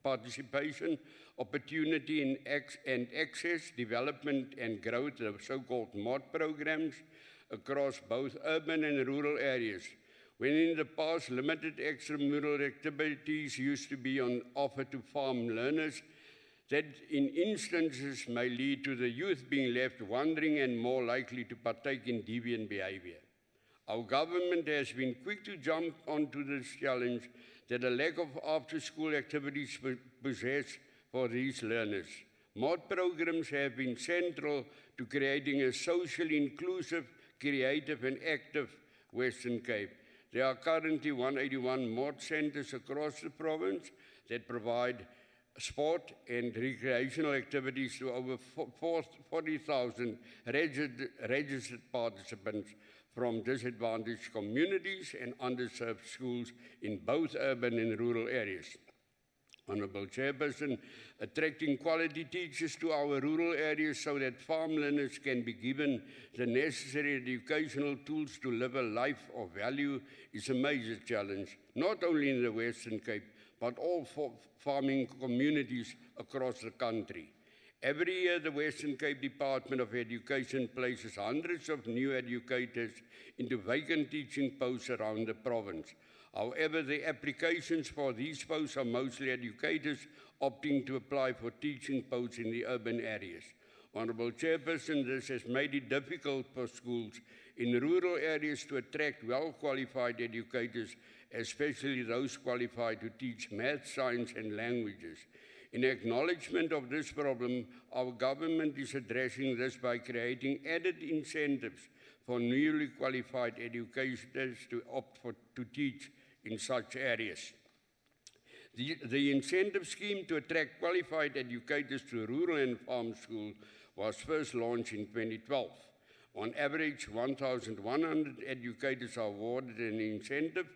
participation, opportunity and access, development and growth of so-called MOD programs across both urban and rural areas. When in the past limited extramural activities used to be on offer to farm learners, that in instances may lead to the youth being left wandering and more likely to partake in deviant behaviour. Our government has been quick to jump onto this challenge that a lack of after-school activities possess for these learners. MOD programs have been central to creating a socially inclusive, creative and active Western Cape. There are currently 181 MOD centres across the province that provide sport and recreational activities to over 40,000 registered participants from disadvantaged communities and underserved schools in both urban and rural areas. Honourable Chairperson, attracting quality teachers to our rural areas so that farm learners can be given the necessary educational tools to live a life of value is a major challenge, not only in the Western Cape, but all farming communities across the country. Every year, the Western Cape Department of Education places hundreds of new educators into vacant teaching posts around the province. However, the applications for these posts are mostly educators opting to apply for teaching posts in the urban areas. Honourable Chairperson, this has made it difficult for schools in rural areas to attract well-qualified educators, especially those qualified to teach math, science and languages. In acknowledgement of this problem, our government is addressing this by creating added incentives for newly qualified educators to opt to teach in such areas. The incentive scheme to attract qualified educators to rural and farm schools was first launched in 2012. On average, 1,100 educators are awarded an incentive,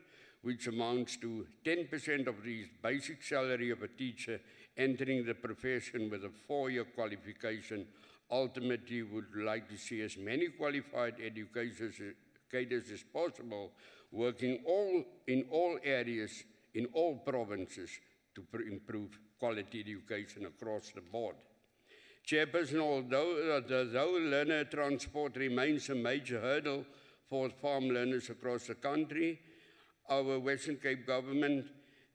which amounts to 10% of the basic salary of a teacher entering the profession with a 4-year qualification. Ultimately, would like to see as many qualified educators as possible working in all areas, in all provinces, to improve quality education across the board. Chairperson, although learner transport remains a major hurdle for farm learners across the country, our Western Cape government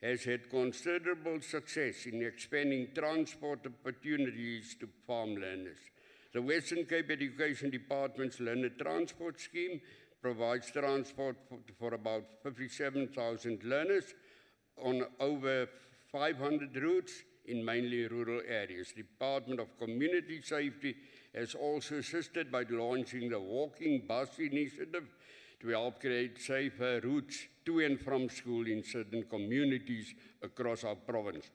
has had considerable success in expanding transport opportunities to farm learners. The Western Cape Education Department's Learner Transport Scheme provides transport for about 57,000 learners on over 500 routes in mainly rural areas. The Department of Community Safety has also assisted by launching the Walking Bus Initiative to help create safer routes to and from school in certain communities across our province.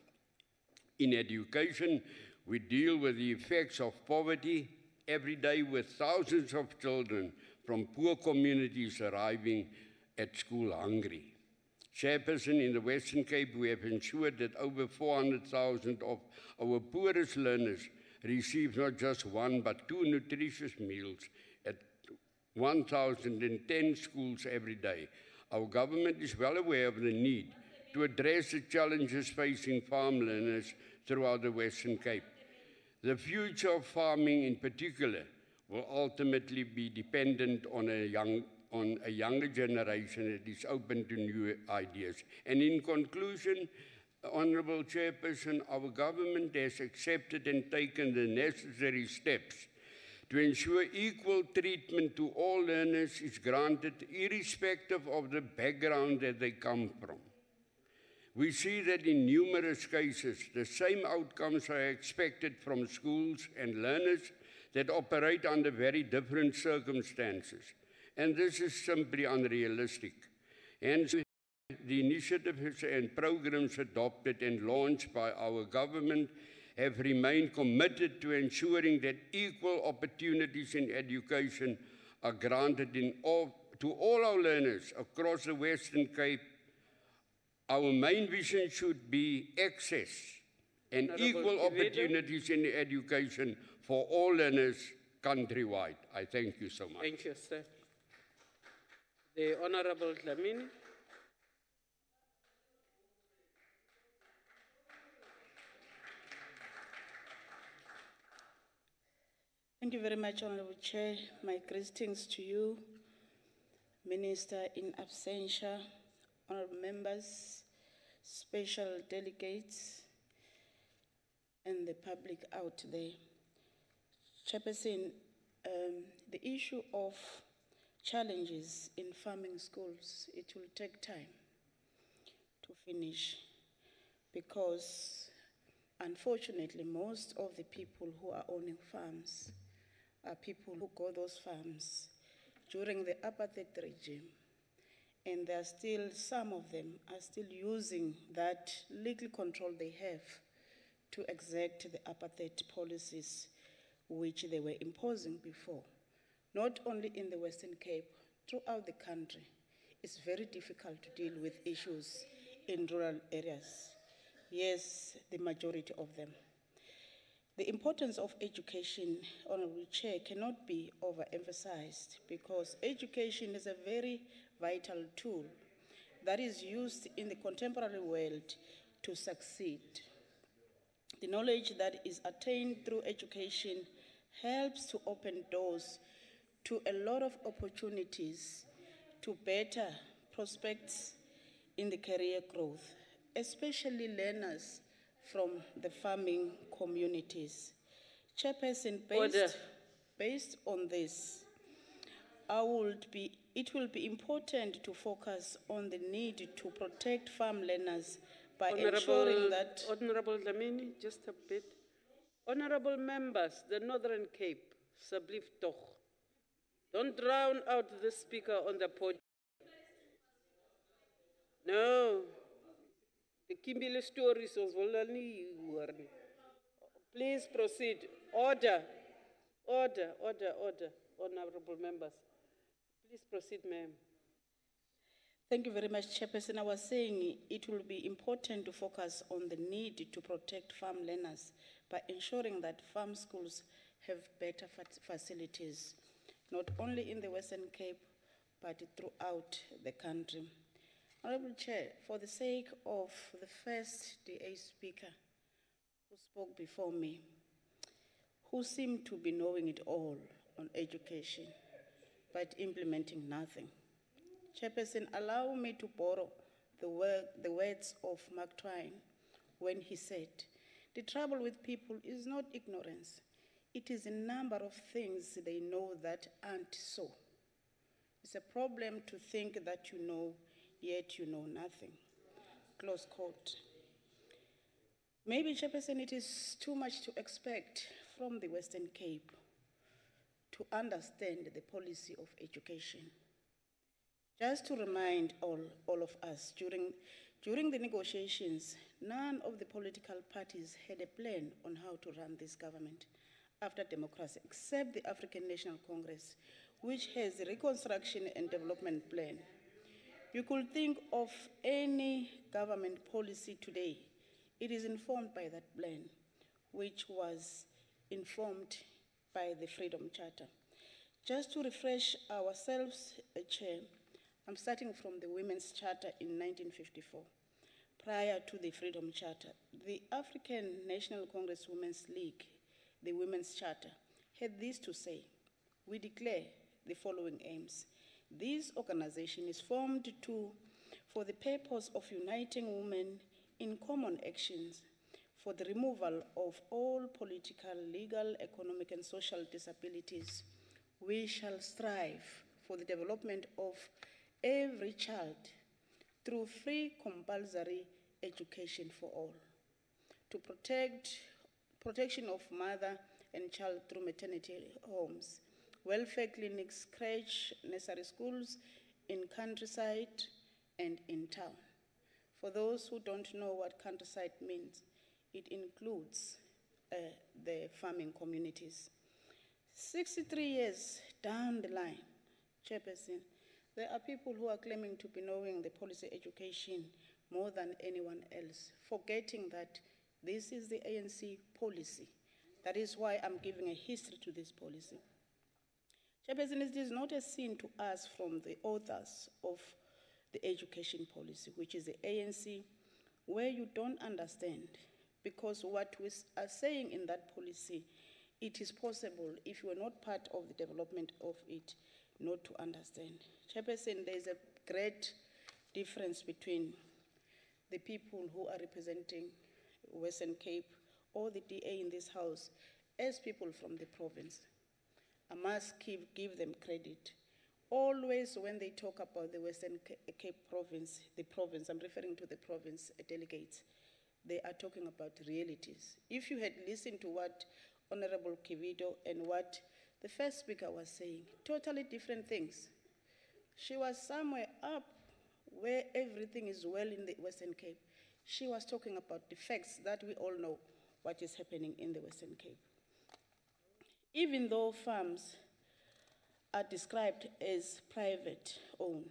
In education, we deal with the effects of poverty every day with thousands of children from poor communities arriving at school hungry. Chairperson, in the Western Cape, we have ensured that over 400,000 of our poorest learners receive not just one but two nutritious meals at 1,010 schools every day. Our government is well aware of the need to address the challenges facing farm learners throughout the Western Cape. The future of farming in particular will ultimately be dependent on a younger generation that is open to new ideas. And in conclusion, Honourable Chairperson, our government has accepted and taken the necessary steps to ensure equal treatment to all learners is granted irrespective of the background that they come from. We see that in numerous cases, the same outcomes are expected from schools and learners that operate under very different circumstances. And this is simply unrealistic. Hence, the initiatives and programs adopted and launched by our government have remained committed to ensuring that equal opportunities in education are granted to all our learners across the Western Cape. Our main vision should be access and equal opportunities in education for all learners countrywide. I thank you so much. Thank you, sir. The Honourable Dlamini. Thank you very much, Honourable Chair. My greetings to you, Minister in absentia, honourable members, special delegates, and the public out there. Chairperson, the issue of challenges in farming schools, it will take time to finish because, unfortunately, most of the people who are owning farms are people who got those farms during the apartheid regime. And there are still, some of them are still using that legal control they have to exact the apartheid policies which they were imposing before. Not only in the Western Cape, throughout the country, it's very difficult to deal with issues in rural areas. Yes, the majority of them. The importance of education, Honourable Chair, cannot be overemphasized because education is a very vital tool that is used in the contemporary world to succeed. The knowledge that is attained through education helps to open doors to a lot of opportunities to better prospects in the career growth, especially learners from the farming communities. Chairperson, based on this, it will be important to focus on the need to protect farm learners by ensuring that... Honourable Dlamini, just a bit. Honourable members, the Northern Cape, Sablif Toch. Don't drown out the speaker on the podium. No. The Kimbili stories was volani. Please proceed. Order. Order, order, order. Honourable members. Please proceed, ma'am. Thank you very much, Chairperson. I was saying it will be important to focus on the need to protect farm learners by ensuring that farm schools have better facilities, not only in the Western Cape, but throughout the country. Honorable Chair, for the sake of the first DA speaker who spoke before me, who seemed to be knowing it all on education, but implementing nothing. Chairperson, allow me to borrow the words of Mark Twain when he said, "The trouble with people is not ignorance. It is a number of things they know that aren't so. It's a problem to think that you know, yet you know nothing." Close quote. Maybe, Chairperson, it is too much to expect from the Western Cape to understand the policy of education. Just to remind all of us, during the negotiations, none of the political parties had a plan on how to run this government after democracy, except the African National Congress, which has a reconstruction and development plan. You could think of any government policy today, it is informed by that plan, which was informed by the Freedom Charter. Just to refresh ourselves, Chair, I'm starting from the Women's Charter in 1954. Prior to the Freedom Charter, the African National Congress Women's League, the Women's Charter, had this to say: we declare the following aims. This organization is formed for the purpose of uniting women in common actions for the removal of all political, legal, economic, and social disabilities. We shall strive for the development of every child through free compulsory education for all, to protection of mother and child through maternity homes, welfare clinics, crèche, nursery schools in countryside and in town. For those who don't know what countryside means, it includes the farming communities. 63 years down the line, Chairperson, there are people who are claiming to be knowing the policy education more than anyone else, forgetting that this is the ANC policy. That is why I'm giving a history to this policy. Chairperson, it is not a sin to us from the authors of the education policy, which is the ANC, where you don't understand, because what we are saying in that policy, it is possible, if you are not part of the development of it, not to understand. Chairperson, there is a great difference between the people who are representing Western Cape or the DA in this house as people from the province. I must give them credit. Always when they talk about the Western Cape province, I'm referring to the province delegates, they are talking about realities. If you had listened to what Honorable Kivido and what the first speaker was saying, totally different things. She was somewhere up where everything is well in the Western Cape. She was talking about the facts that we all know what is happening in the Western Cape. Even though farms are described as private owned,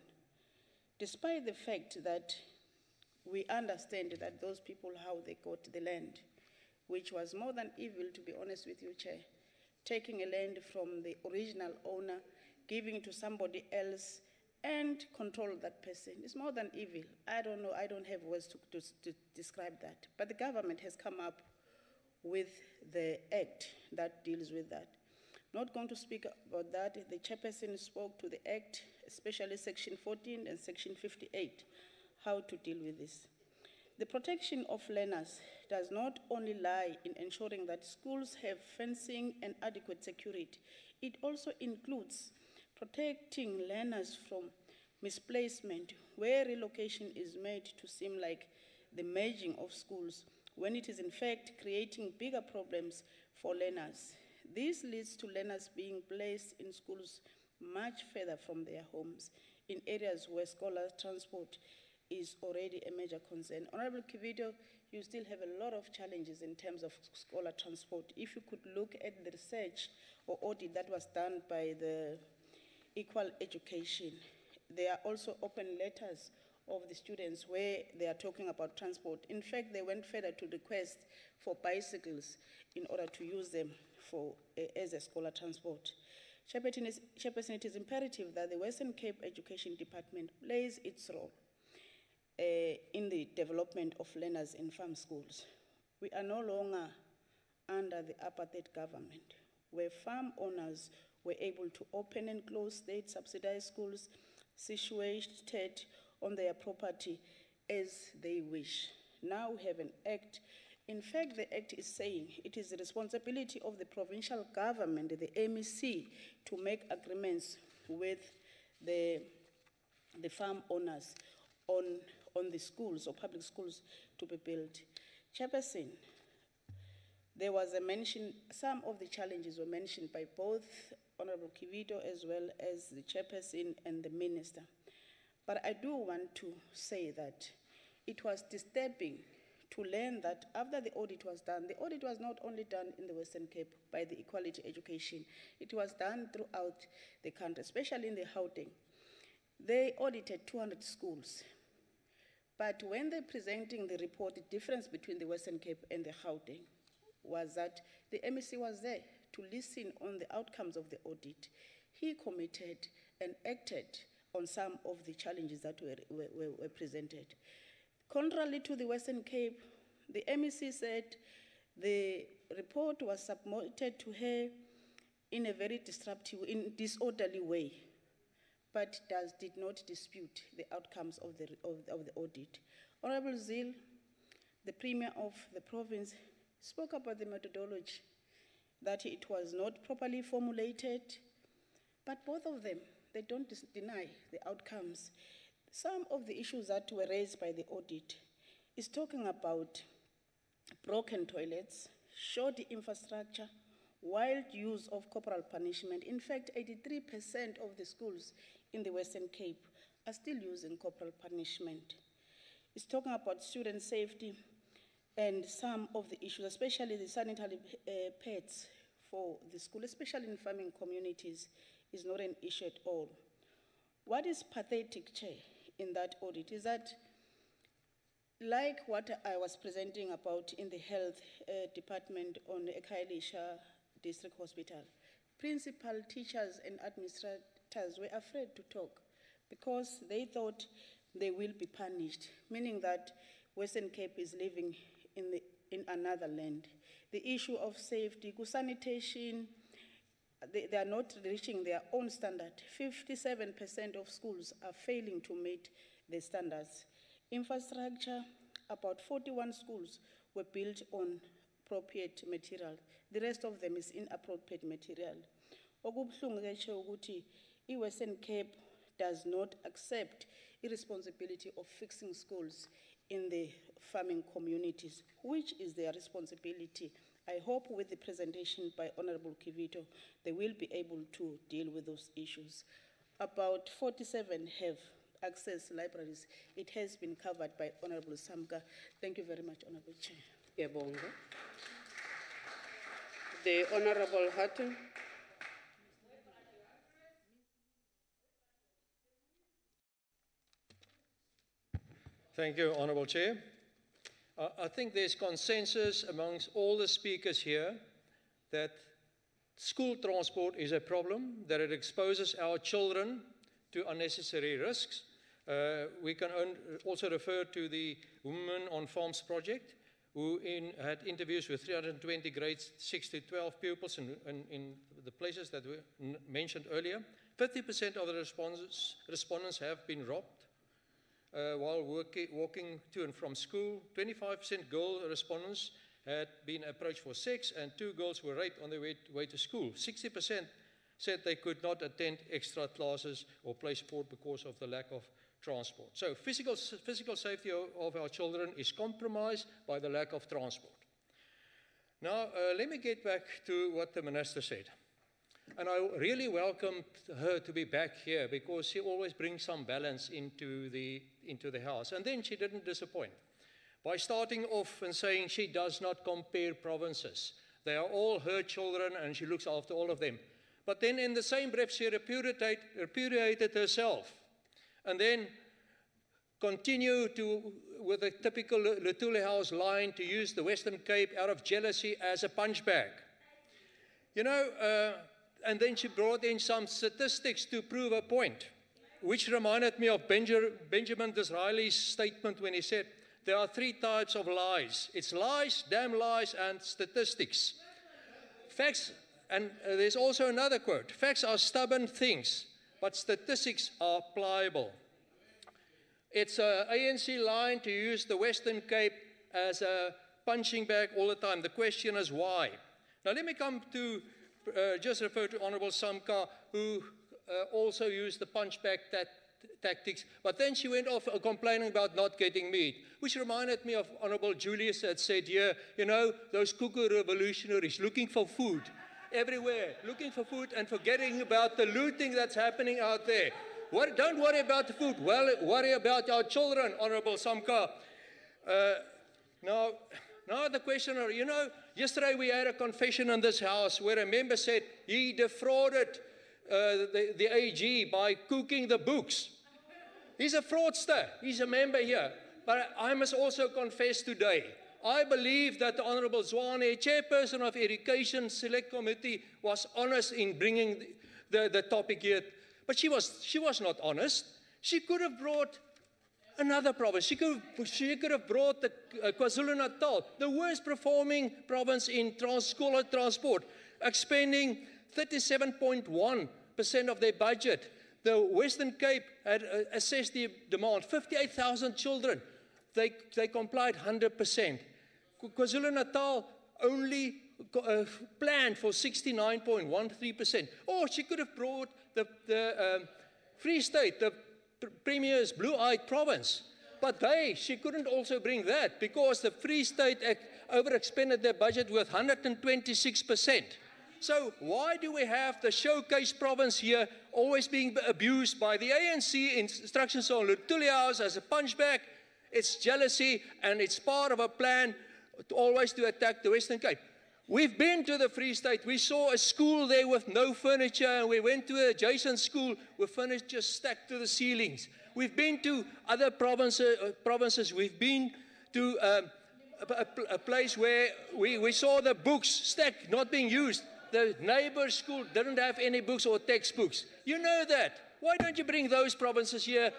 despite the fact that we understand that those people, how they got the land, which was more than evil, to be honest with you, Chair, taking a land from the original owner, giving it to somebody else, and control that person. It's more than evil. I don't know, I don't have words to describe that. But the government has come up with the act that deals with that. Not going to speak about that. The chairperson spoke to the act, especially section 14 and section 58, how to deal with this. The protection of learners does not only lie in ensuring that schools have fencing and adequate security, it also includes protecting learners from misplacement, where relocation is made to seem like the merging of schools, when it is in fact creating bigger problems for learners. This leads to learners being placed in schools much further from their homes, in areas where scholar transport is already a major concern. Honorable Kivido, you still have a lot of challenges in terms of scholar transport. If you could look at the research or audit that was done by the Equal Education, there are also open letters of the students where they are talking about transport. In fact, they went further to request for bicycles in order to use them as a scholar transport. Chairperson, it is imperative that the Western Cape Education Department plays its role in the development of learners in farm schools. We are no longer under the apartheid government, where farm owners were able to open and close state-subsidized schools situated on their property as they wish. Now we have an act. In fact, the act is saying it is the responsibility of the provincial government, the MEC, to make agreements with the farm owners on the schools or public schools to be built. Chairperson, there was a mention, some of the challenges were mentioned by both Honorable Kivito as well as the chairperson and the minister. But I do want to say that it was disturbing to learn that after the audit was done, the audit was not only done in the Western Cape by the Equality Education, it was done throughout the country, especially in the Gauteng. They audited 200 schools. But when they're presenting the report, the difference between the Western Cape and the Gauteng was that the MEC was there to listen on the outcomes of the audit. He committed and acted on some of the challenges that were presented. Contrary to the Western Cape, the MEC said the report was submitted to her in a very disorderly way, but did not dispute the outcomes of the audit. Honorable Zil, the Premier of the province, spoke about the methodology, that it was not properly formulated, but both of them, they don't deny the outcomes. Some of the issues that were raised by the audit is talking about broken toilets, shoddy infrastructure, wild use of corporal punishment. In fact, 83% of the schools in the Western Cape are still using corporal punishment. It's talking about student safety and some of the issues, especially the sanitary pads for the school, especially in farming communities, is not an issue at all. What is pathetic, Chair, in that audit is that, like what I was presenting about in the health department on Ekhayelitsha District Hospital, principal, teachers, and administrators were afraid to talk because they thought they will be punished, meaning that Western Cape is living in another land. The issue of safety, sanitation, they are not reaching their own standard. 57% of schools are failing to meet the standards. Infrastructure, about 41 schools were built on appropriate material. The rest of them is inappropriate material. Western Cape does not accept the responsibility of fixing schools in the farming communities, which is their responsibility. I hope with the presentation by Honorable Kivito, they will be able to deal with those issues. About 47 have access libraries. It has been covered by Honorable Samka. Thank you very much, Honorable Chair. Yabonga. The Honorable Hutton. Thank you, Honourable Chair. I think there's consensus amongst all the speakers here that school transport is a problem, that it exposes our children to unnecessary risks. We can also refer to the Women on Farms project, who had interviews with 320 grades 6 to 12 pupils in the places that were mentioned earlier. 50% of the respondents have been robbed while walking to and from school. 25% girl respondents had been approached for sex, and 2 girls were raped on their way to school. 60% said they could not attend extra classes or play sport because of the lack of transport. So physical safety of our children is compromised by the lack of transport. Now, let me get back to what the minister said. And I really welcomed her to be back here because she always brings some balance into the House. And then she didn't disappoint by starting off and saying she does not compare provinces. They are all her children and she looks after all of them. But then in the same breath, she repudiated herself and then continued with a typical Lutuli House line to use the Western Cape out of jealousy as a punch bag. You know, and then she brought in some statistics to prove her point. which reminded me of Benjamin Disraeli's statement when he said, there are three types of lies. It's lies, damn lies, and statistics. Facts, and there's also another quote, facts are stubborn things, but statistics are pliable. It's an ANC line to use the Western Cape as a punching bag all the time. The question is why? Now let me come to, just refer to Honorable Samka, who also used the punch bag tactics, but then she went off complaining about not getting meat, which reminded me of Honorable Julius that said here, you know, those cuckoo revolutionaries looking for food everywhere, looking for food and forgetting about the looting that's happening out there. Don't worry about the food, well, worry about our children, Honorable Samka. Now the questioner, you know, yesterday we had a confession in this house where a member said he defrauded the AG by cooking the books. He's a fraudster. He's a member here. But I must also confess today, I believe that the Honorable Zwane, chairperson of Education Select Committee, was honest in bringing the topic here. But she was not honest. She could have brought another province. She could have brought the KwaZulu-Natal, the worst performing province in scholar transport, expending 37.1% of their budget. The Western Cape had assessed the demand, 58,000 children. They complied 100%. KwaZulu-Natal only planned for 69.13%. Or she could have brought the Free State, the Premier's blue-eyed province. But she couldn't also bring that because the Free State overexpended their budget with 126%. So why do we have the showcase province here always being abused by the ANC instructions on Lutulia House as a punchbag? It's jealousy and it's part of a plan always to attack the Western Cape. We've been to the Free State. We saw a school there with no furniture, and we went to an adjacent school with furniture stacked to the ceilings. We've been to other provinces. We've been to a place where we saw the books stacked, not being used. The neighbor's school didn't have any books or textbooks. You know that. Why don't you bring those provinces here?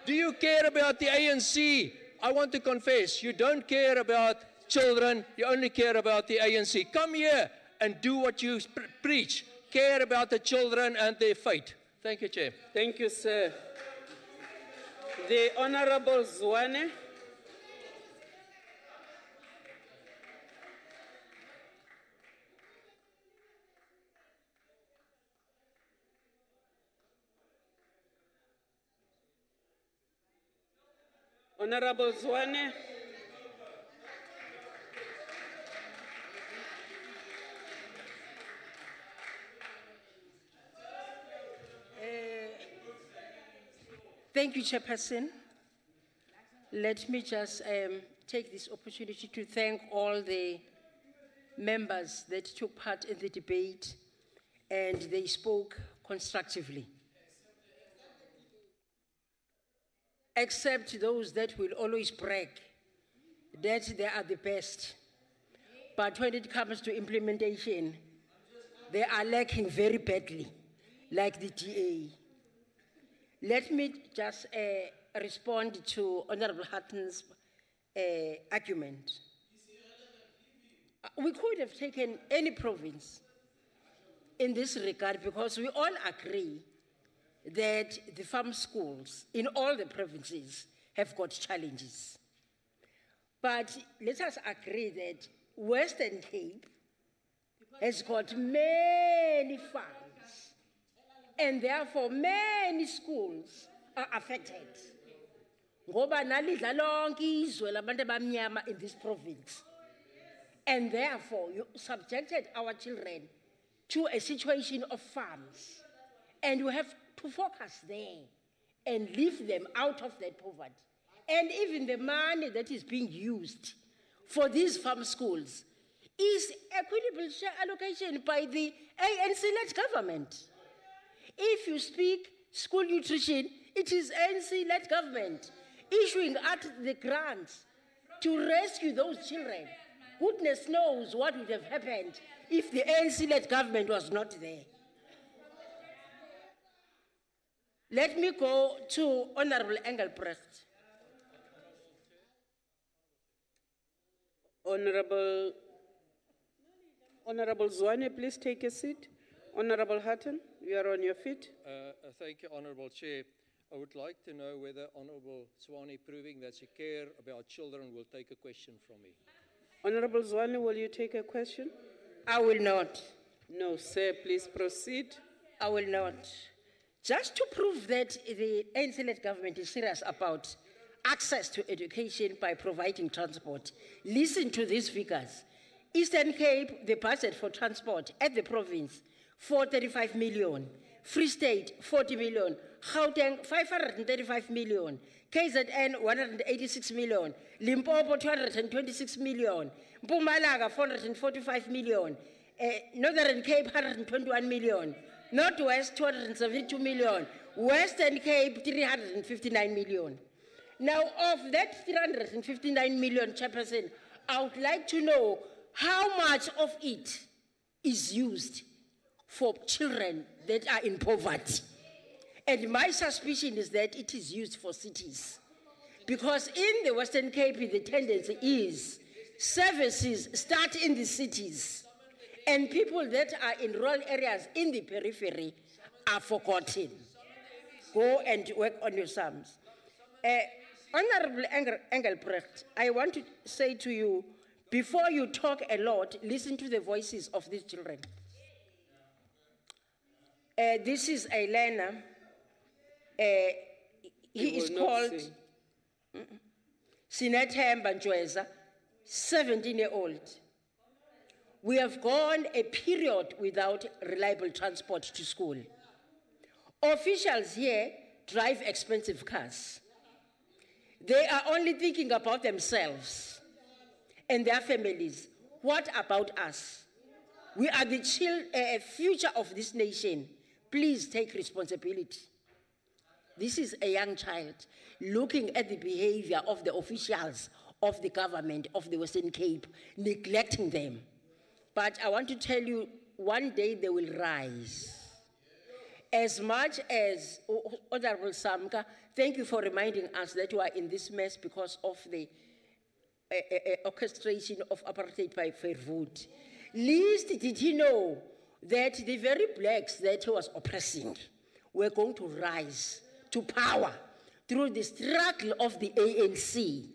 Do you care about the ANC? I want to confess, you don't care about children, you only care about the ANC. Come here and do what you preach. Care about the children and their fate. Thank you, Chair. Thank you, sir. The Honorable Zwane. Honorable Zwane. Thank you, Chairperson. Let me just take this opportunity to thank all the members that took part in the debate and they spoke constructively. Except those that will always brag that they are the best. But when it comes to implementation, they are lacking very badly, like the DA. Let me just respond to Honorable Hutton's argument. We could have taken any province in this regard because we all agree that the farm schools in all the provinces have got challenges. But let us agree that Western Cape has got many farms, and therefore many schools are affected. Ngoba nalidla lonke izwe labantu abamnyama in this province. And therefore you subjected our children to a situation of farms. And we have to focus there and lift them out of that poverty. And even the money that is being used for these farm schools is equitable share allocation by the ANC-led government. If you speak school nutrition, it is ANC-led government issuing out the grants to rescue those children. Goodness knows what would have happened if the ANC-led government was not there. Let me go to Honorable Engelbrecht. Honorable Zwane, please take a seat. Honorable Hutton, you are on your feet. Thank you, Honourable Chair. I would like to know whether Honourable Swane, proving that she care about children, will take a question from me. Honorable Zwane, will you take a question? I will not. No, sir, please proceed. I will not. Just to prove that the ANC-led government is serious about access to education by providing transport, listen to these figures. Eastern Cape, the budget for transport at the province, 435 million. Free State, 40 million. Gauteng, 535 million. KZN, 186 million. Limpopo, 226 million. Mpumalanga, 445 million. Northern Cape, 121 million. Northwest, 272 million. Western Cape, 359 million. Now, of that 359 million, Chairperson, I would like to know how much of it is used for children that are in poverty. And my suspicion is that it is used for cities. Because in the Western Cape, the tendency is services start in the cities, and people that are in rural areas in the periphery are forgotten. Go and work on your sums. Honorable Engelbrecht, I want to say to you, before you talk a lot, listen to the voices of these children. This is a learner. He is called Sinethemba Ntshweza, 17-year-old. We have gone a period without reliable transport to school. Officials here drive expensive cars. They are only thinking about themselves and their families. What about us? We are the future of this nation. Please take responsibility. This is a young child looking at the behavior of the officials of the government of the Western Cape, neglecting them. But I want to tell you, one day they will rise. As much as Honorable Samka, thank you for reminding us that we are in this mess because of the orchestration of apartheid by Verwoerd. Least did he know that the very blacks that he was oppressing were going to rise to power through the struggle of the ANC.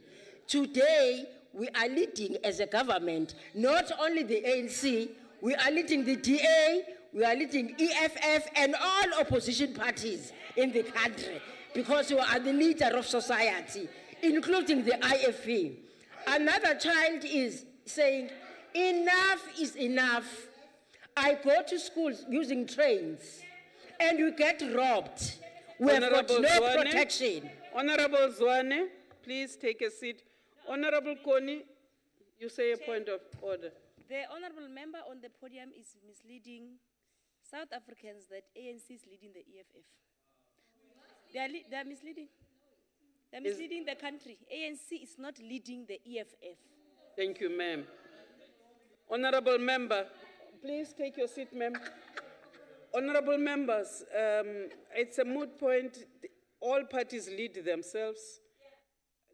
Today, we are leading as a government, not only the ANC, we are leading the DA, we are leading EFF and all opposition parties in the country because we are the leader of society, including the IFP. Another child is saying, enough is enough. I go to schools using trains and we get robbed. We have got no protection. Honorable Zwane, please take a seat. Honorable Koni, you say a point of order. The honorable member on the podium is misleading South Africans that ANC is leading the EFF. They are misleading. They are misleading the country. ANC is not leading the EFF. Thank you, ma'am. Honorable member, please take your seat, ma'am. Honorable members, it's a moot point. All parties lead themselves.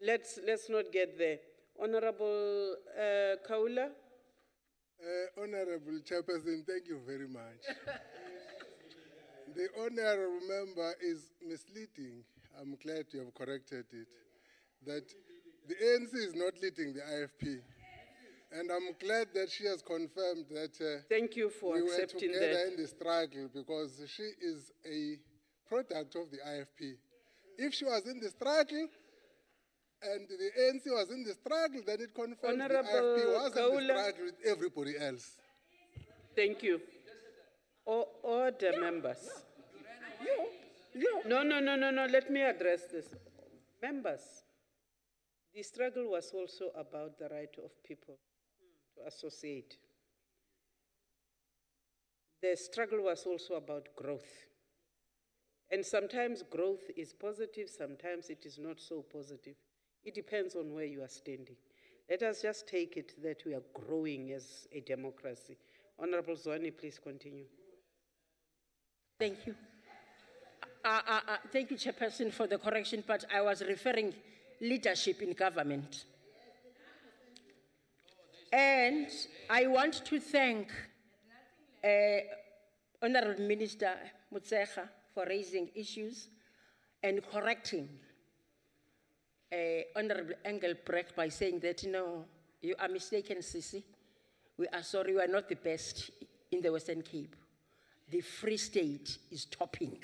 Let's not get there. Honorable Kaula. Honorable Chairperson, thank you very much. The honorable member is misleading. I'm glad you have corrected it. That the ANC is not leading the IFP. And I'm glad that she has confirmed that thank you for accepting we were together in the struggle because she is a product of the IFP. If she was in the struggle and the ANC was in the struggle, then it confirmed the IFP was in the struggle with everybody else. Thank you. Order, members. No, let me address this. Members, the struggle was also about the right of people to associate. The struggle was also about growth. And sometimes growth is positive, sometimes it is not so positive. It depends on where you are standing. Let us just take it that we are growing as a democracy. Honorable Zwane, please continue. Thank you. Thank you, Chairperson, for the correction, but I was referring leadership in government. And I want to thank Honorable Minister Mutsecha for raising issues and correcting Honorable Engelbrecht by saying that, no, you are mistaken, Sisi. We are sorry, we are not the best in the Western Cape. The Free State is topping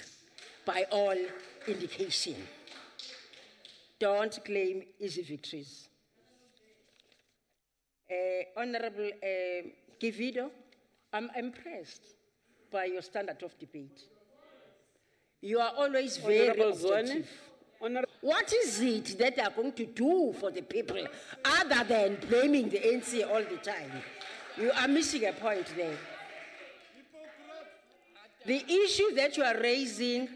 by all indication. Don't claim easy victories. Honorable Kivido, I'm impressed by your standard of debate. You are always very objective. What is it that they are going to do for the people other than blaming the ANC all the time? You are missing a point there. The issue that you are raising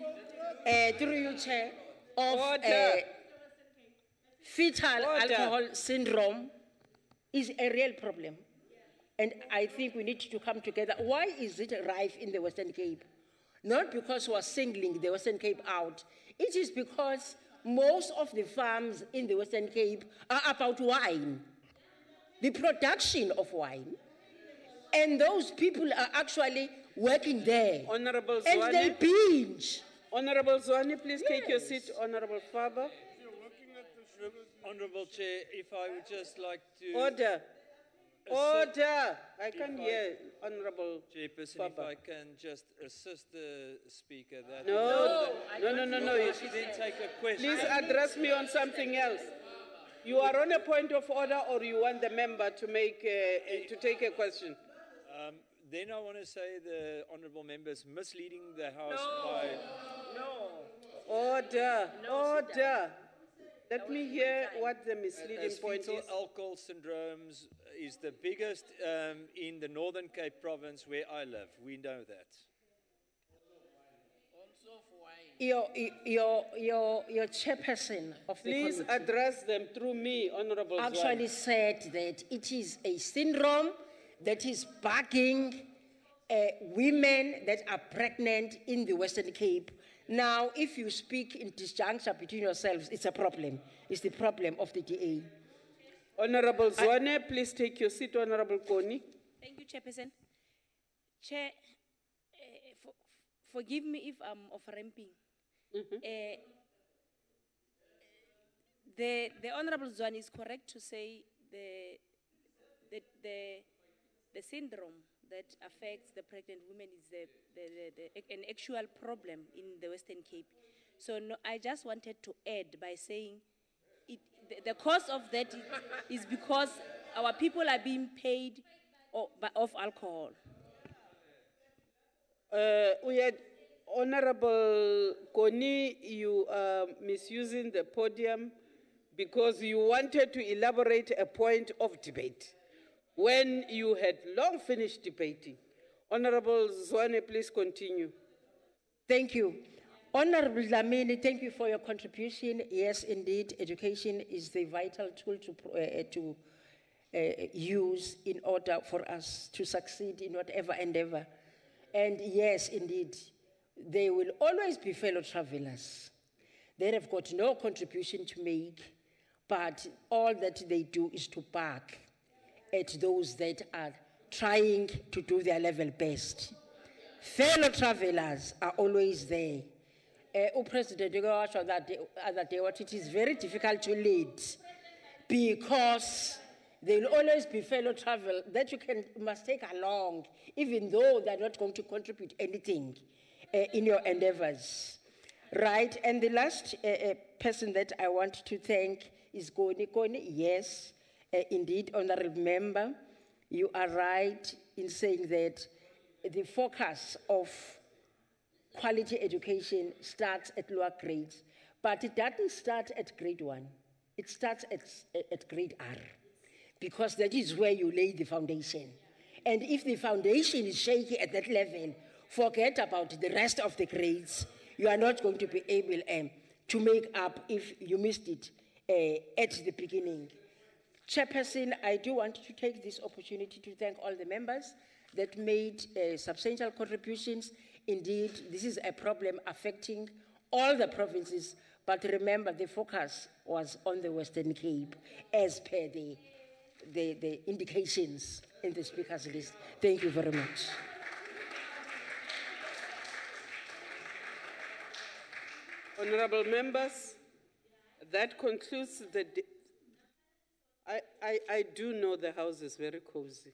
through you, Chair, of fetal alcohol syndrome is a real problem. And I think we need to come together. Why is it rife in the Western Cape? Not because we're singling the Western Cape out. It is because most of the farms in the Western Cape are about wine, the production of wine. And those people are actually working there. Honorable and Zwane. they binge. Honorable Zwane, please take your seat. Honorable Faber. Honorable Chair, if I would just like to... Order. Order. I can hear, Honorable Chairperson, if I can just assist the speaker. That No. You then take a question. Please address me on something else. You are on a point of order, or you want the member to make to take a question? Then I want to say the honourable member is misleading the House by... Order. Order. Let me hear what the misleading point fetal is. alcohol syndromes is the biggest in the Northern Cape province where I live. We know that. Your chairperson of the Please committee address them through me, Honorable actually Zwane. said that it is a syndrome that is bugging women that are pregnant in the Western Cape. Now, if you speak in disjuncture between yourselves, it's a problem. It's the problem of the DA. Honorable Zwane, please take your seat, Honorable Koni. Thank you, Chairperson. Chair, forgive me if I'm off-ramping. The Honorable Zwane is correct to say the syndrome that affects the pregnant women is an actual problem in the Western Cape. So no, I just wanted to add by saying the cause of that is because our people are being paid off alcohol. We had Honorable Koni, you are misusing the podium because you wanted to elaborate a point of debate when you had long finished debating. Honorable Zwane, please continue. Thank you. Honorable Dlamini, thank you for your contribution. Yes, indeed, education is the vital tool to use in order for us to succeed in whatever endeavor. And yes, indeed, there will always be fellow travelers. They have got no contribution to make, but all that they do is to bark at those that are trying to do their level best. Fellow travelers are always there. President it is very difficult to lead because there will always be fellow travel that you must take along, even though they're not going to contribute anything in your endeavors. Right, and the last person that I want to thank is Goni. Yes, indeed, honorable member, you are right in saying that the focus of quality education starts at lower grades, but it doesn't start at grade 1. It starts at grade R, because that is where you lay the foundation. And if the foundation is shaky at that level, forget about the rest of the grades. You are not going to be able to make up if you missed it at the beginning. Chairperson, I do want to take this opportunity to thank all the members that made substantial contributions. Indeed, this is a problem affecting all the provinces, but remember the focus was on the Western Cape as per the indications in the speaker's list. Thank you very much. Honorable members, that concludes the. I do know the House is very cozy,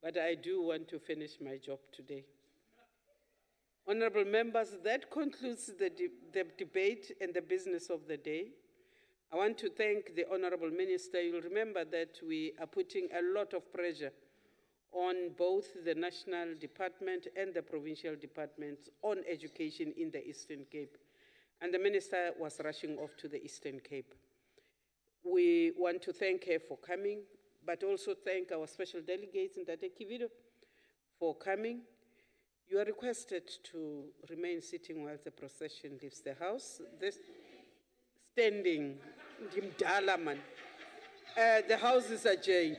but I do want to finish my job today. Honorable members, that concludes the debate and the business of the day. I want to thank the Honorable Minister. You'll remember that we are putting a lot of pressure on both the National Department and the Provincial Departments on education in the Eastern Cape. And the Minister was rushing off to the Eastern Cape. We want to thank her for coming, but also thank our special delegates in Tate Kivido for coming. You are requested to remain sitting while the procession leaves the house. Standing, the House is adjourned.